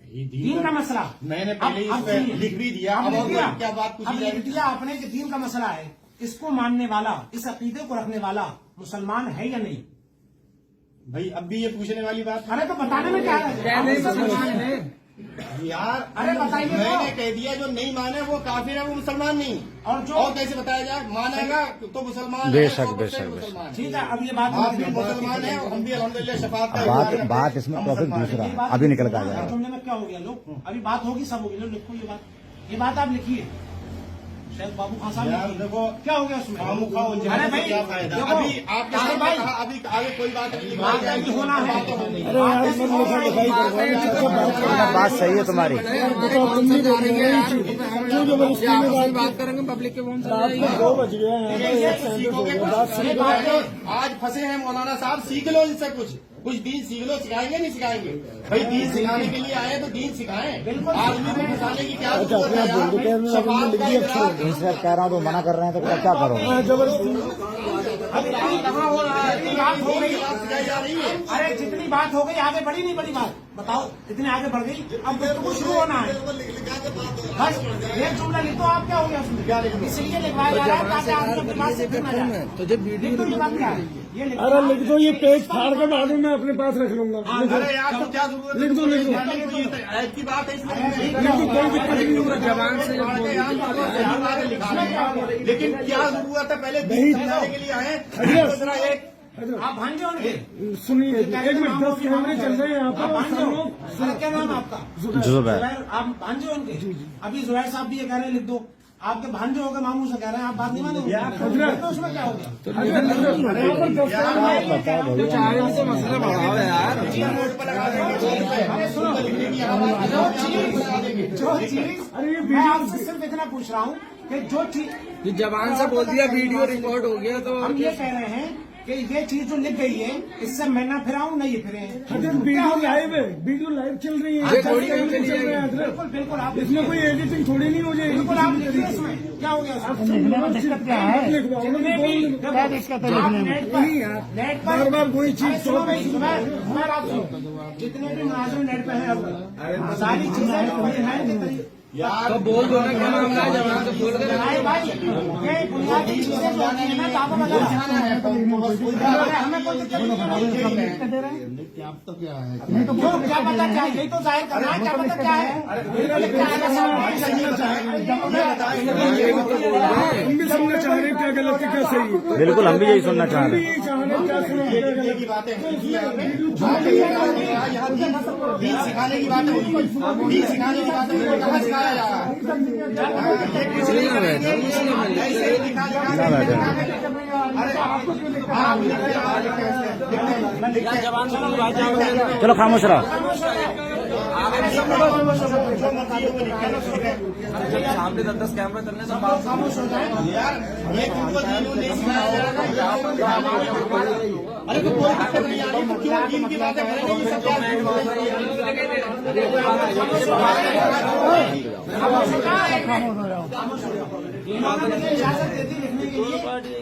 دین کا مسئلہ میں نے پہلے اس پہ لکھ بھی دیا، اب اور کیا بات پوچھی جائے گی؟ دیا آپ نے کہ دین کا مسئلہ ہے، اس کو ماننے والا، اس عقیدے کو رکھنے والا مسلمان ہے یا نہیں؟ بھائی اب بھی یہ پوچھنے والی بات ارے تو بتانے میں کیا ہے یار؟ ارے بتائیے میں نے کہہ دیا جو نہیں مانے وہ کافر ہے، وہ مسلمان نہیں، اور جو اور کیسے بتایا جائے؟ مانے گا تو مسلمان بے ہے، شک، بے 100% شک، بے شک۔ مسلمان ہے۔ ٹھیک ہے، اب یہ بات آپ بھی مسلمان ہیں اور ہم بھی الحمدللہ شفاعت کا بات اس میں ٹاپک دوسرا ہے، ابھی نکل کے آ جائے گا۔ جملے میں کیا ہو گیا لوگ؟ ابھی بات ہوگی، سب ہوگی، لوگ لکھو یہ بات آپ لکھیے شیخ بابو خان صاحب، دیکھو کیا ہو گیا اس میں؟ ارے بھائی کیا فائدہ؟ ابھی آپ کے ساتھ میں کہا، ابھی آگے کوئی بات نہیں ہونا ہے۔ بات صحیح ہے تمہاری۔ بات کریں گے پبلک کے فون سے آج پھنسے ہیں مولانا صاحب، سیکھ لو ان سے کچھ دین سیکھ لو، سکھائیں گے نہیں سکھائیں گے؟ بھائی دین سکھانے کے لیے آئے تو دین سکھائیں، آدمی کو پھنسانے کی کیا ضرورت ہے؟ ان سے کہہ رہا ہوں تو منع کر رہے ہیں تو کیا کرو؟ سکھائی جا رہی ہے۔ ارے جتنی بات ہو گئی آگے بڑھی نہیں بڑی بات بتاؤ، اتنی آگے بڑھ گئی، اب گفتگو شروع ہونا ہے، بس ایک جملہ لکھ دو، آپ کیا ہو گیا اس میں؟ اس لیے لکھوایا جا رہا ہے تاکہ آپ اپنی بات سے پھر نہ جائیں۔ تو جب ویڈیو لکھ دو، یہ بات کیا ہے؟ یہ لکھ دو۔ ارے لکھ دو، یہ پیج پھاڑ کے بعد میں اپنے پاس رکھ لوں گا۔ ارے یار تو کیا ضرورت ہے؟ لکھ دو، لکھ دو۔ عید کی بات ہے اس میں، زبان سے لیکن کیا ضرورت ہے؟ پہلے دین سکھانے کے لیے آئے۔ آپ بھانجے ہوں گے، سنیے ایک منٹ، 10 کیمرے چل رہے ہیں یہاں آپ پر، بھانجے ہو۔ کیا نام ہے آپ کا؟ زبیر۔ آپ بھانجے ہوں گے؟ ابھی زبیر صاحب بھی یہ کہہ رہے ہیں لکھ دو، آپ کے بھانجے ہو گئے، ماموں سے کہہ رہے ہیں، آپ بات نہیں مانیں گے؟ تو اس میں کیا ہو گیا؟ مسئلہ بڑھاؤ یار۔ جو چیز میں آپ سے صرف اتنا پوچھ رہا ہوں کہ جو چیز زبان سے بول دیا، ویڈیو ریکارڈ ہو گیا تو ہم یہ کہہ رہے ہیں کہ یہ چیز جو لکھ گئی ہے اس سے میں نہ پھراؤں نہ یہ پھرے ہیں۔ ویڈیو لائیو ہے، ویڈیو لائیو چل رہی ہے، بالکل بالکل، آپ اس میں کوئی ایڈیٹنگ تھوڑی نہیں ہو جائے گی۔ بالکل آپ لکھیے، اس میں کیا ہو گیا؟ نیٹ پر بار بار وہی چیز جتنے بھی مناظر نیٹ پہ ہیں، ساری چیزیں یار بول دو نا کیا معاملہ ہے، زبان سے بول رہے ہیں۔ بھائی یہ بنیادی چیزیں جو ہوتی ہیں نا، تو آپ کو بتا رہا ہمیں کوئی دقت نہیں دے رہے ہیں۔ کیا پتا کیا ہے؟ یہی تو ظاہر کرنا ہے، کیا پتا کیا ہے؟ ہم بھی سننا چاہ رہے ہیں کیا غلط ہے کیا صحیح ہے۔ بالکل ہم بھی یہی سننا چاہ رہے ہیں۔ یہی چاہ رہے ہیں کیا سنا کی باتیں دین سکھانے کی بات ہے، دین سکھانے کی بات ہے، کہاں سکھایا جا رہا ہے؟ چلو خاموش رہو۔ سامنے 10 کیمرہ چلنے سے خاموش ہو جائے۔ یار یہ تم کو دین نہیں سکھایا جا رہا ہے۔ ارے تو کوئی دقت نہیں آ رہی تو کیوں دین کی باتیں کریں گے؟ یہ سب کیا انہوں نے مجھے اجازت دے دی لکھنے کے لیے،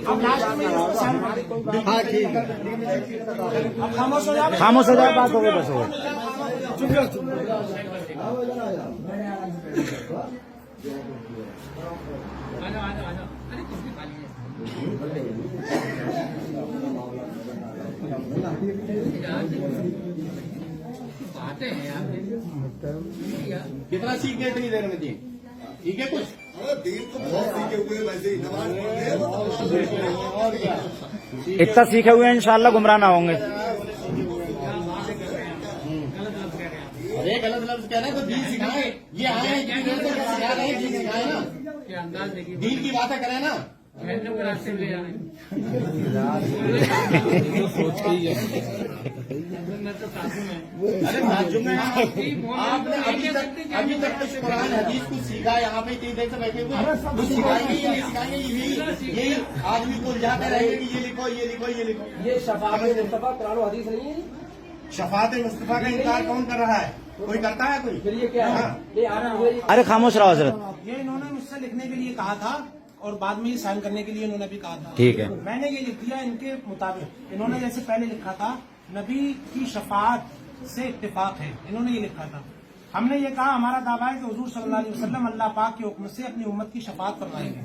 اب لاسٹ میں اس کو سائن کر دیں۔ ہاں ٹھیک ہے۔ اب خاموش ہو جائے، خاموش ہو جائے، بات ہو گئی، بس ہو گئی۔ کتنا سیکھ گئے اتنی دیر میں دین؟ ٹھیک ہے کچھ اتنا سیکھے ہوئے ہیں انشاءاللہ گمراہ نہ ہوں گے۔ ارے غلط لفظ کہنا ہے تو دین سکھائیں، یہ آئے ہیں دین سکھا رہے ہیں، دین سکھائیں نا، دین کی باتیں کریں نا۔ ارے تعجب میں آپ نے ابھی تک کچھ قرآن حدیث کو سیکھا، یہاں پہ اتنی دیر سے بیٹھے ہوئے کچھ سکھائیں گے یہ نہیں سکھائیں گے، یہی آدمی کو الجھاتے رہیں گے کہ یہ لکھو یہ لکھو یہ لکھو۔ یہ شفاعت مصطفیٰ قرآن و حدیث نہیں ہے؟ شفاعت مصطفیٰ کا انکار کون کر رہا ہے؟ کوئی کرتا ہے کوئی؟ پھر یہ کیا ہے؟ یہ آنا ہوئے ارے خاموش رہو حضرت۔ یہ انہوں نے مجھ سے لکھنے کے لیے کہا تھا اور بعد میں یہ سائن کرنے کے لیے انہوں نے بھی کہا تھا۔ ٹھیک ہے، میں نے یہ لکھ دیا ان کے مطابق۔ انہوں نے جیسے پہلے لکھا تھا نبی کی شفاعت سے اتفاق ہے، انہوں نے یہ لکھا تھا، हमने ये कहा हमारा दावा है कि हुजूर सल्लल्लाहु अलैहि वसल्लम अल्लाह पाक के हुक्म से अपनी उम्मत की शफाअत फरमाएंगे।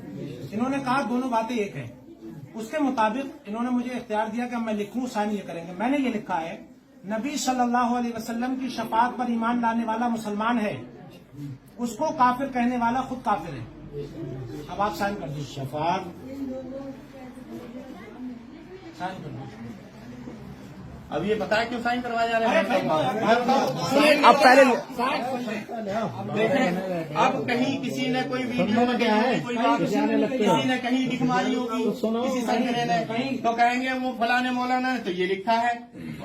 इन्होंने कहा दोनों बातें एक है। उसके मुताबिक इन्होंने मुझे इख्तियार दिया कि मैं लिखूं, साइन ये करेंगे। मैंने ये लिखा है, नबी सल्लल्लाहु अलैहि वसल्लम की शफाअत पर ईमान लाने वाला मुसलमान है, उसको काफिर कहने वाला खुद काफिर है। अब आप साइन कर दीजिए। शफात साइन कर दीजिए। अब ये बताया क्यों साइन करवाया जा रहा अरे भाई, है? अब पहले देखें, अब कहीं किसी ने कोई वीडियो में कहा है, कोई बात किसी ने कहीं लिख मारी होगी, किसी संगठन ने, तो कहेंगे वो फलाने मौलाना ने तो ये लिखा है,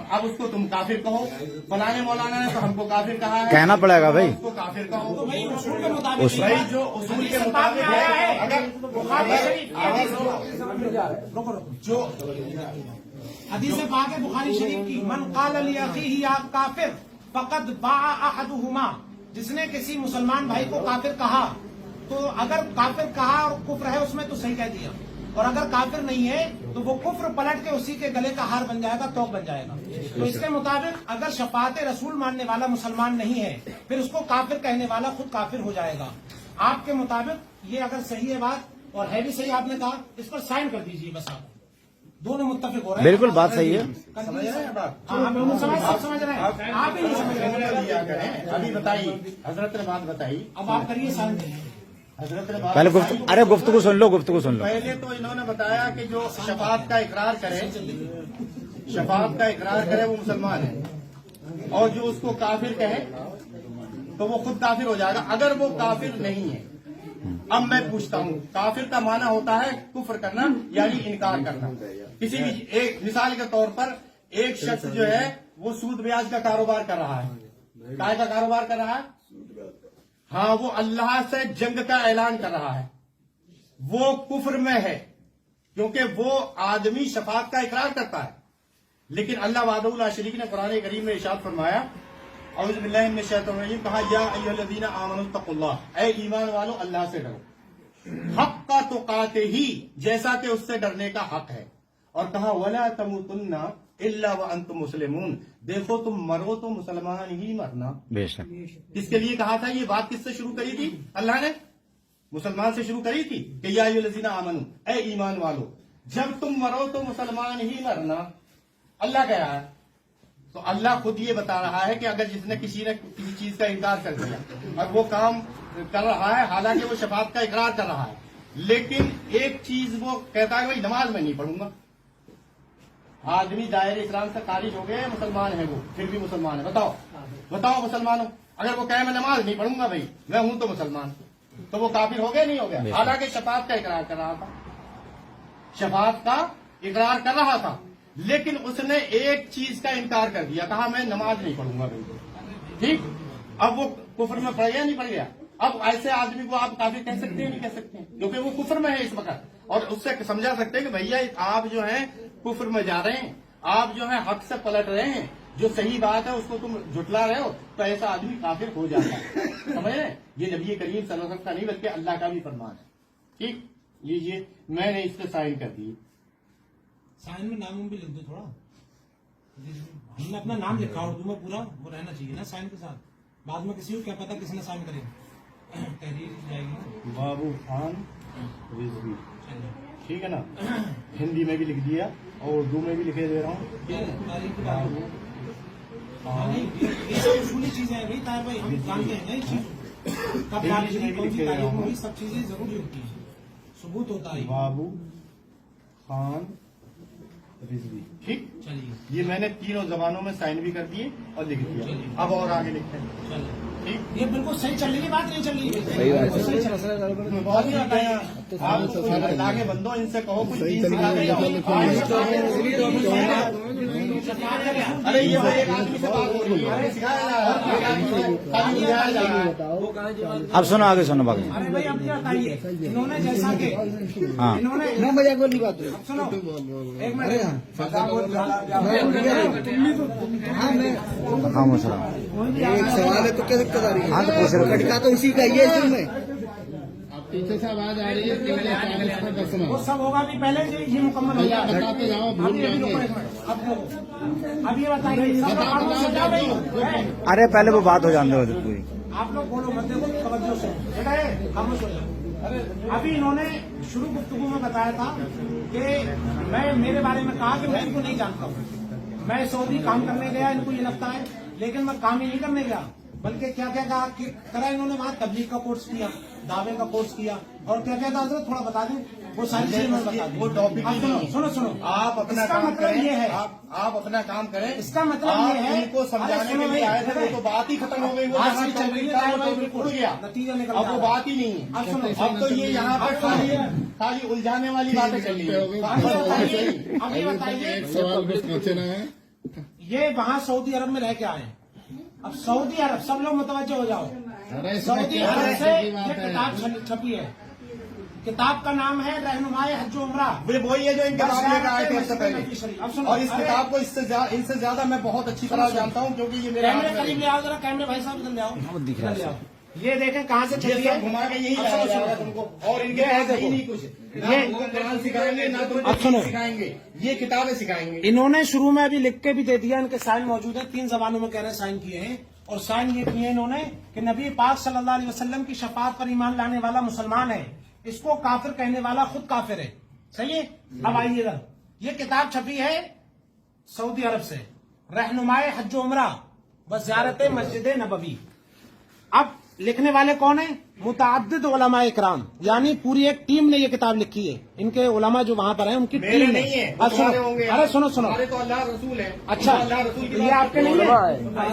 अब उसको तुम काफिर कहो। फलाने मौलाना ने तो हमको काफिर कहा है, कहना पड़ेगा भाई। उसको काफिर कहो। भाई उसूल के मुताबिक भाई जो उसूल के मुताबिक आया है, है, अगर बुखारी शरीफ रुको जो हदीस पाक है बुखारी शरीफ की, मन काल अली अखीही या काफिर फकद बाअ अहदुहुमा, जिसने किसी मुसलमान भाई को काफिर कहा, तो अगर काफिर कहा और कुफ्र है उसमें तो सही कह दिया, और अगर काफिर नहीं है तो वो कुफ्र पलट के उसी के गले का हार बन जाएगा, तोक बन जाएगा। तो इसके मुताबिक अगर शफाअत रसूल मानने वाला मुसलमान नहीं है, फिर उसको काफिर कहने वाला खुद काफिर हो जाएगा। आपके मुताबिक ये अगर सही है बात, और है भी सही आपने कहा, इस पर साइन कर दीजिए बस। आप दोनों मुत्तफिक हो रहे हैं। बिल्कुल बात सही है। समझ रहे हैं बात? हाँ, हम समझ रहे हैं, आप भी नहीं समझ रहे। दिया करें। अभी बताइए, हजरत ने बात बताई, अब आप करिए साइन। हजरत ने बात पहले बताई। अरे गुफ्तगू सुन लो, गुफ्तगू सुन लो। पहले तो इन्होंने बताया कि जो शफाअत का इकरार करे, शफाअत का इकरार करे वो मुसलमान है, और जो उसको काफिर कहे तो वो खुद काफिर हो जाएगा अगर वो काफिर नहीं है। अब मैं पूछता हूँ, काफिर का माना होता है कुफ्र करना, यानी इनकार करना। किसी भी एक मिसाल के तौर पर एक शख्स जो है वो सूद ब्याज का कारोबार कर रहा है, काय का कारोबार कर रहा है, हाँ, वो अल्लाह से जंग का ऐलान कर रहा है, वो कुफ्र में है, क्योंकि वो आदमी शफाअत का इकरार करता है। लेकिन अल्लाह वहदहू ला शरीक ने कुरान करीम में इरशाद फरमाया, औज़ु बिल्लाहि मिनश शैतानिर रजीम, कहा या अय्युहल्लज़ीना आमनु तक़ुल्लाह, ऐ ईमान वालो अल्लाह से डरो, हक़्क़ तुक़ातिही, जैसा कि उससे डरने का हक है। और कहा वला तमूतुन्ना इल्ला व अंतुम मुस्लिमून, देखो तुम मरो तो मुसलमान ही मरना। बेशक। किसके लिए कहा था? ये बात किससे शुरू करी थी? अल्लाह ने मुसलमान से शुरू करी थी कि या अय्युहल्लज़ीना आमनु, ऐ ईमान वालो, जब तुम मरो तो मुसलमान ही मरना। अल्लाह कह रहा है, तो अल्लाह खुद ये बता रहा है कि अगर जिसने किसी ने किसी चीज का इनकार कर दिया और वो काम कर रहा है, हालांकि वो शफाअत का इकरार कर रहा है, लेकिन एक चीज वो कहता है भाई नमाज में नहीं पढ़ूंगा। आदमी दायरे इस्लाम से खारिज हो गए, मुसलमान है वो, फिर भी मुसलमान है। बताओ बताओ मुसलमानों, अगर वो कहे मैं नमाज नहीं पढ़ूंगा भाई, मैं हूं तो मुसलमान, तो वो काफिर हो गया नहीं हो गया? हालांकि शफाअत का इकरार कर रहा था, शफाअत का इकरार कर रहा था, लेकिन उसने एक चीज का इनकार कर दिया, कहा मैं नमाज नहीं पढ़ूंगा भाई। ठीक, अब वो कुफ्र में पड़ गया नहीं पड़ गया? अब ऐसे आदमी को आप काफिर कह सकते हैं नहीं कह सकते हैं? क्योंकि वो कुफ्र में है इस वक्त, और उससे समझा सकते हैं कि भैया आप जो है कुफ्र में जा रहे हैं, आप जो है हक से पलट रहे हैं, जो सही बात है उसको तुम झुटला रहे हो, तो ऐसा आदमी काफिर हो जाता है। समझ रहे हैं? ये नबी करीम सल्लल्लाहु अलैहि वसल्लम का नहीं बल्कि अल्लाह का भी फरमान है। ठीक, लीजिए मैंने इस पे साइन कर दी। साइन में नाम भी लिख दो थोड़ा, हमने अपना नाम लिखा उर्दू में पूरा, वो रहना चाहिए ना साइन के साथ। बाद में किसी को क्या पता किसने साइन करेगा, तहरीर जाएगी ना। बाबू खान रिजवी, ठीक है ना? हिंदी में भी लिख दिया और उर्दू में भी लिखे दे रहा हूँ। ये सब उसूली चीजें हैं भाई, तार भाई हम जानते हैं ना ये चीज, कब जारी कौन सी तारीख में हुई, सब चीजें जरूरी होती है, सबूत होता है। बाबू खान रिजवी, ठीक। चलिए ये मैंने तीनों जबानों में साइन भी कर दिए और लिख दिया। अब और आगे लिखते हैं, चलिए, ठीक। ये बिल्कुल सही चल रही है, बात नहीं चल रही है, सही बात है। सही चल रही है। बहुत ही आप अल्लाह के बंदो, इनसे कहो कुछ दीन सिखा देगा। अरे ये भाई एक आदमी से बात हो रही है, सिखाया जा रहा है, एक आदमी से तालीम दिया जा रहा है। अब सुनो, आगे सुनो बाकी। अरे भाई अब ये बताइए, इन्होंने जैसा कि हाँ, इन्होंने मजाक वाली बात है। अब सुनो एक मिनट, हाँ मुसलमान, एक सवाल है तो क्या दिक्कत आ रही है? हाँ तो पूछ रहे खटका तो इसी का ही है इसमें। पीछे से आवाज आ रही है कि मैंने 40 पर बसना। वो सब होगा भी पहले से ये मुकम्मल हो भैया जाएगा। बताते जाओ, भूल अभी जाएंगे। रुको एक मिनट, अब ये बताइए सब बताओ, कानून से बताओ, जा रही है। अरे पहले वो बात हो जाने दो पूरी। आप लोग बोलो मत, देखो तवज्जो से, बेटा है खामोश हो जाओ। अभी इन्होंने शुरू गुफ्तगू में बताया था कि मैं मेरे बारे में कहा कि मैं इनको नहीं जानता हूँ, मैं सऊदी काम करने गया, इनको ये लगता है, लेकिन मैं काम ही नहीं करने गया, बल्कि क्या क्या कहा कि करा इन्होंने वहाँ तबलीग का कोर्स किया, दावे का कोर्स किया, और क्या क्या था हजरत थोड़ा बता दें, वो सारी चीजें मैं बता दूं। वो टॉपिक आप सुनो सुनो सुनो, आप अपना इसका काम मतलब करें, ये है, आप अपना काम करें, इसका मतलब ये है, इनको समझाने के लिए आए थे, वो तो बात ही खत्म हो गई, वो बात जहाँ ही चल रही है, टॉपिक था, वो टॉपिक उड़ गया, नतीजा निकल अब वो रहा है। बात ही नहीं है। अब सुनो, अब तो ये यहाँ पर खाली उलझाने वाली बातें चल रही है। अब ये बताइए, एक सवाल बस पहुंचे ना है। ये वहाँ सऊदी अरब में रह के आए, अब सऊदी अरब, सब लोग मुतवज्जो हो जाओ, अरे इसमें सऊदी क्या अरब से की ये बात है? किताब छपी है, किताब का नाम है रहनुमाए हज उमरा। वही है जो इन किताब लेकर आए थे इससे पहले, अब सुनो, और इस किताब को इनसे ज्यादा मैं बहुत अच्छी तरह जानता हूँ, क्योंकि ये मेरे कैमरे हाथ में करीब है। ले आओ जरा, कैमरे भाई साहब इधर ले आओ, दिख रहा है इधर ले आओ। ये देखें कहाँ से ये छपी सब है, घुमा के यही अब लाया सुनो, जाएगा सुनो। तुमको, और इनके ये है पास देखो, यही नहीं कुछ, ना ये- तुमको कुरान सिखाएंगे, ना तुमको अब सुनो। दीन सिखाएंगे, ये किताबें सिखाएंगे। इन्होंने शुरू में अभी लिख के भी दे दिया, इनके साइन मौजूद है, 3 जबानों में कह रहे हैं साइन किए हैं, और साइन ये किए इन्होंने कि नबी पाक सल्लल्लाहु अलैहि वसल्लम की शफाअत पर ईमान लाने वाला मुसलमान है, इसको काफिर कहने वाला खुद काफिर है। सही है। अब आइए इधर, ये किताब छपी है सऊदी अरब से, रहनुमाए हज उमरा व ज़ियारत मस्जिद नबवी। अब लिखने वाले कौन है? मुतअद्दिद उलमा इकराम, यानी पूरी एक टीम ने ये किताब लिखी है, इनके उलमा जो वहाँ पर हैं उनकी मेरे टीम नहीं है, अब तुम्हारे सुनो, होंगे। अरे सुनो सुनो, हमारे तो अल्लाह रसूल है। अच्छा अल्लाह रसूल की ये बात आपके नहीं है,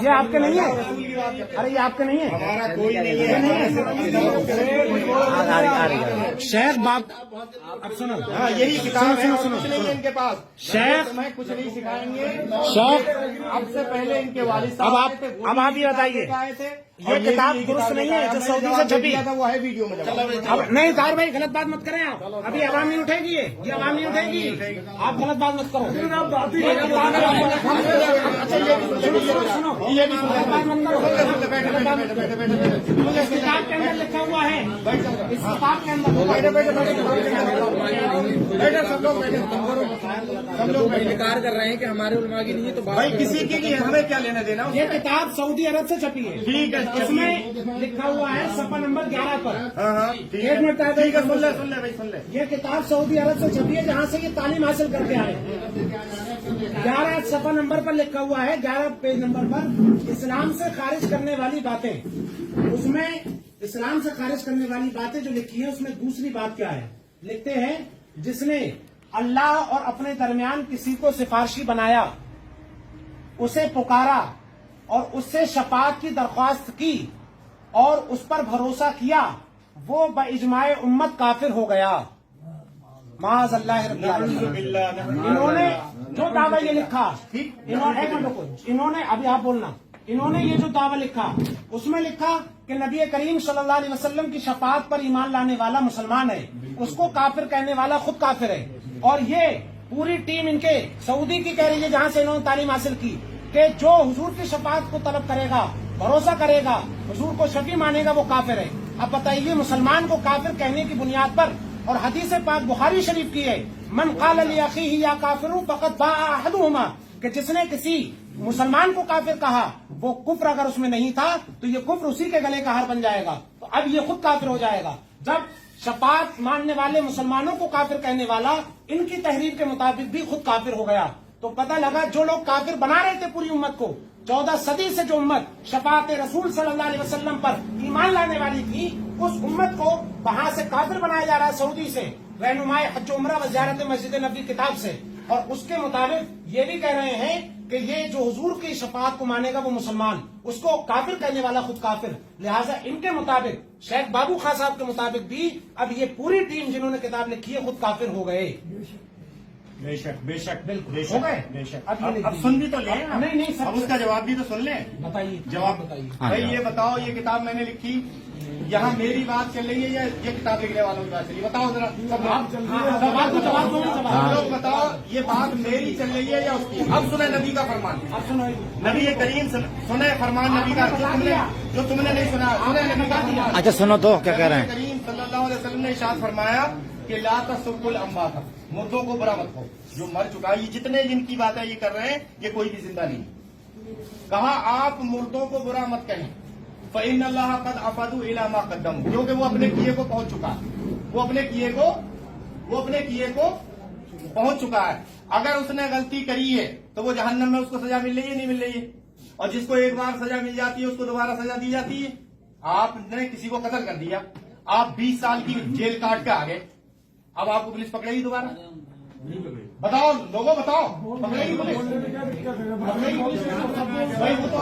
ये आपके नहीं है, रसूल की बात करते हैं। अरे ये आपके नहीं है, हमारा कोई नहीं है। शेख बाप, अब सुनो, हाँ, यही किताब है, सुनो, और सुनो, कुछ नहीं है इनके पास। शेख- मैं कुछ नहीं सिखाएंगे। शेख, अब से पहले इनके वालिद अब साहब आप- आए थे, वो अब भी आप ये बताइए, आए थे, ये और किताब भी दुरुस्त नहीं है, लेकर जो आया। सऊदी मैंने से जवाब छपी। दिया था, वो है वीडियो में। अब नहीं तार भाई गलत बात मत करें आप, अभी आवाम नहीं उठेगी, ये आवाम नहीं उठेगी, आप गलत बात मत करो। ये किताब है, अच्छा ये सुनो, ये भी गलत बात मत करो, गलत बात मत करो। इस किताब के अंदर लिखा हुआ है, इस किताब के अंदर इनकार कर रहे हैं कि हमारे उलमा की नहीं है, तो भाई किसी की नहीं है, हमें क्या लेना देना। ये किताब सऊदी अरब से छपी है, ठीक है, इसमें लिखा हुआ है सफा नंबर 11 पर। हाँ, ठीक एक मिनट है, तार ठीक है, भाई, सुन ले भाई, सुन ले। ये किताब सऊदी अरब से छपी है, जहाँ से ये तालीम हासिल करके आए। 11 सफा नंबर पर लिखा हुआ है, 11 पेज नंबर पर, इस्लाम से खारिज करने वाली बातें। उसमें इस्लाम से खारिज करने वाली बातें जो लिखी है, उसमें दूसरी बात क्या है? लिखते हैं, जिसने अल्लाह और अपने दरमियान किसी को सिफारशी बनाया, उसे पुकारा और उससे शफाअत की दरख्वास्त की और उस पर भरोसा किया, वो बइजमाए उम्मत काफिर हो गया। माज़ अल्लाह रब्बिल आलमीन। इन्होंने जो दावा ये लिखा, इन्होंने एक मिनट रुको, इन्होंने अभी आप बोलना, इन्होंने ये जो दावा लिखा, उसमें लिखा कि नबी करीम सल्लल्लाहु अलैहि वसल्लम की शफाअत पर ईमान लाने वाला मुसलमान है, उसको काफिर कहने वाला खुद काफिर है। और ये पूरी टीम इनके सऊदी की कह रही है, जहां से इन्होंने तालीम हासिल की, कि जो हुजूर की शफाअत को तलब करेगा, भरोसा करेगा, हुजूर को शफी मानेगा, वो काफिर है। अब बताइए, मुसलमान को काफिर कहने की बुनियाद पर, और हदीस पाक बुखारी शरीफ की है, मन क़ाल ली अख़ीही या काफिरु फ़क़द बाअ अहदुहुमा, कि जिसने किसी मुसलमान को काफिर कहा, वो कुफ्र अगर उसमें नहीं था, तो ये कुफ्र उसी के गले का हार बन जाएगा। तो अब ये खुद काफिर हो जाएगा। जब शफाअत मानने वाले मुसलमानों को काफिर कहने वाला इनकी तहरीर के मुताबिक भी खुद काफिर हो गया, तो पता लगा जो लोग काफिर बना रहे थे पूरी उम्मत को, 14 सदी से जो उम्मत शफाअत रसूल सल्लल्लाहु अलैहि वसल्लम पर ईमान लाने वाली थी, उस उम्मत को वहां से काफिर बनाया जा रहा है सऊदी से, रहनुमाए हज उमरा व ज़ियारत मस्जिद नबवी किताब से। और उसके मुताबिक ये भी कह रहे हैं कि ये जो हुजूर की शफाअत को मानेगा वो मुसलमान, उसको काफिर कहने वाला खुद काफिर। लिहाजा इनके मुताबिक, शेख बाबू खान साहब के मुताबिक भी अब ये पूरी टीम जिन्होंने किताब लिखी है खुद काफिर हो गए। बेशक बेशक बिल्कुल बेशक, हो गए। बेशक। अब ये लिख अब दीजिए। सुन भी तो ले, नहीं, सब अब उसका जवाब भी तो सुन ले। बताइए, जवाब बताइए। भाई ये बताओ, ये किताब मैंने लिखी, यहाँ मेरी बात चल रही है या ये किताब लिखने वालों की बात चल रही है? बताओ जरा सब लोग। सब लोग बताओ, ये बात मेरी चल रही है या उसकी? अब सुने नबी का फरमान, अब सुनो, नबी करीम सुने फरमान नबी का, जो तुमने नहीं सुना, सुने नबी का फरमान। अच्छा सुनो तो क्या कह रहे हैं। करीम सल्लल्लाहु अलैहि वसल्लम ने इरशाद फरमाया कि ला तसुब्बुल अम्वात, मुर्दों को बुरा मत कहो, जो मर चुका है। ये जितने जिनकी बातें ये कर रहे हैं, ये कोई भी जिंदा नहीं। कहा आप मुर्दों को बुरा मत कहें, फ़इन अल्लाह क़द अफ़दू इला मा क़द्दमू, क्योंकि वो अपने किए को पहुंच चुका है, वो अपने किए को पहुंच चुका है। अगर उसने गलती करी है तो वो जहन्नम में उसको सजा मिल रही है, नहीं मिल रही है? और जिसको एक बार सजा मिल जाती है उसको दोबारा सजा दी जाती है। आपने किसी को कत्ल कर दिया, आप 20 साल की जेल काट के आ गए, अब आपको पुलिस पकड़ेगी दोबारा? बताओ लोगों, बताओ, पकड़ेगी पुलिस? भाई वो तो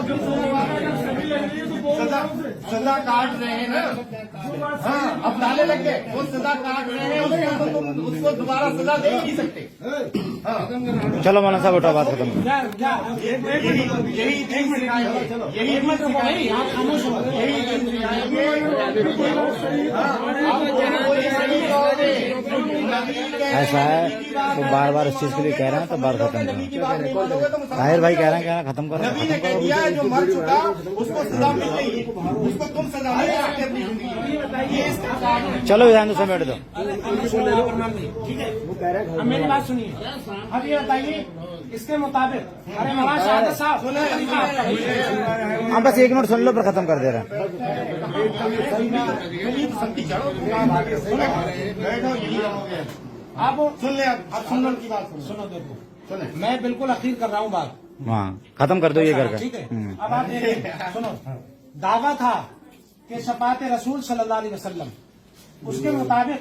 सजा काट रहे हैं ना, हाँ, अब डाले लग गए, वो सजा काट रहे हैं, उसको दोबारा सजा दे ही नहीं सकते। हाँ, चलो मौलाना साहब उठा, बात खत्म। यही दिन सिखाएंगे, यही दिन सिखाएंगे, यही दिन सिखाएंगे। ऐसा है तो बार बार इस चीज के लिए कह रहे हैं तो बात खत्म करो। ताहिर भाई कह रहे हैं क्या खत्म करो। नबी ने कह दिया है जो मर चुका उसको सजा मिल रही है, उसको तुम सजा नहीं दे सकते अपनी जिंदगी। चलो विधान तो समेट दो। ठीक है, अब मेरी बात सुनिए। अब ये बताइए इसके मुताबिक, अरे नवाज शहादत साहब हम बस एक मिनट सुन लो पर खत्म कर दे रहे हैं। आप सुन ले, अब सुनने की बात सुनो, देखो सुनो, मैं बिल्कुल अखीर कर रहा हूँ बात, हाँ खत्म कर दो ये ठीक करके। है। अब आप देखिए, सुनो, दावा था कि शफात रसूल सल्लल्लाहु अलैहि वसल्लम, उसके मुताबिक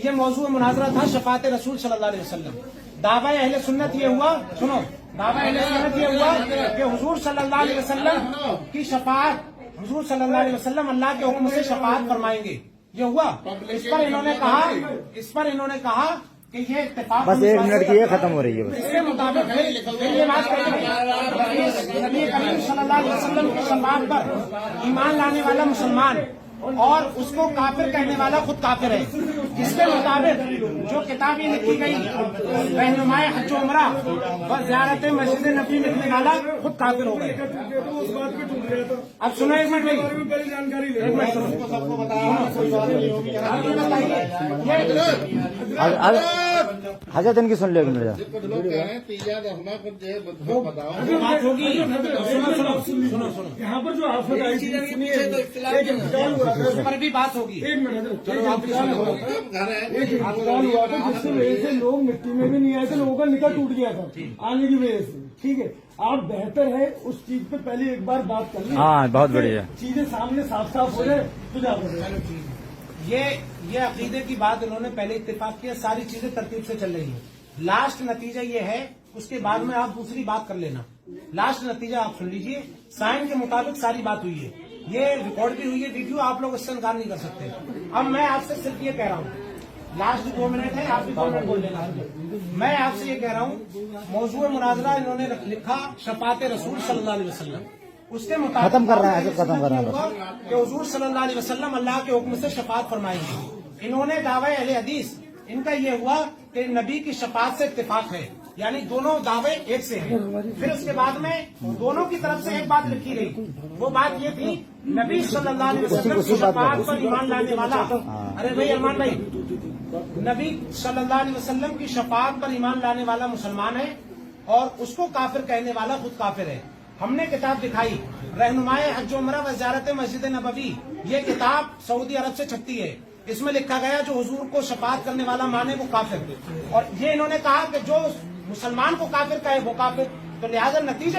ये मौजूद मुनाजरा था शफात रसूल सल्लल्लाहु अलैहि वसल्लम। दावा अहले सुन्नत ये हुआ, सुनो, दावा अहले सुन्नत ये हुआ कि हुजूर सल्लल्लाहु अलैहि वसल्लम की शफात, हुजूर सल्लल्लाहु अलैहि वसल्लम अल्लाह के हुक्म से शफात फरमाएंगे, ये हुआ। इस पर इन्होंने कहा कि ये इत्तेफाक, बस 1 मिनट की है, खत्म हो रही है बस। इसके मुताबिक ये बात करेंगे, नबी करीम सल्लल्लाहु अलैहि वसल्लम की शफात पर ईमान लाने वाला मुसलमान और उसको काफिर कहने वाला खुद काफिर है। इसके मुताबिक जो किताब ये लिखी गई रहनुमाए हज उमरा व ज़ियारत मस्जिद नबी लिखने वाला खुद काफिर हो गए। अब सुनो एक मिनट भाई, एक मिनट हजरत इनकी सुन लो एक मिनट। बात होगी, सुनो, यहाँ पर जो आफत आई थी, उस पर भी बात होगी। एक मिनट, हुआ था जिससे वजह से लोग मिट्टी में भी नहीं आए थे, लोगों का निकाह टूट गया था आने की वजह से। ठीक है, आप बेहतर है उस चीज पे पहले एक बार बात कर लें। हाँ बहुत बढ़िया, चीजें सामने साफ साफ हो जाए तो जा सकते। ये अकीदे की बात उन्होंने पहले इत्तेफाक किया, सारी चीजें तरतीब से चल रही है। लास्ट नतीजा ये है, उसके बाद में आप दूसरी बात कर लेना। लास्ट नतीजा आप सुन लीजिए, साइन के मुताबिक सारी बात हुई है, ये रिकॉर्ड भी हुई है, वीडियो, आप लोग इससे इनकार नहीं कर सकते। अब मैं आपसे सिर्फ ये कह रहा हूँ, लास्ट 2 मिनट है, आप भी 2 मिनट बोल लेना। मैं आपसे ये कह रहा हूँ, मौजूद मुनाजरा इन्होंने लिखा शफात रसूल सल्लल्लाहु अलैहि वसल्लम, उसके मुताबिक खत्म कर रहे हैं, खत्म कर रहे हैं कि हुजूर सल्लल्लाहु अलैहि वसल्लम अल्लाह के हुक्म से शफात फरमाएंगे। इन्होंने दावा अहले हदीस, इनका ये हुआ कि नबी की शफात से इत्तेफाक है, यानी दोनों दावे एक से हैं। फिर उसके बाद में दोनों की तरफ से एक बात लिखी गई, वो बात ये थी नबी सल्लल्लाहु अलैहि वसल्लम की शफात पर ईमान लाने वाला, अरे भाई अरमान भाई, नबी सल्लल्लाहु अलैहि वसल्लम की शफात पर ईमान लाने वाला मुसलमान है और उसको काफिर कहने वाला खुद काफिर है। हमने किताब दिखाई रहनुमाए हज उमरा व ज़ियारत मस्जिद नबवी, ये किताब सऊदी अरब से छपती है, इसमें लिखा गया जो हुजूर को शफात करने वाला माने वो काफिर। और ये इन्होंने कहा कि जो मुसलमान को काफिर कहे वो काफिर, तो लिहाजा नतीजा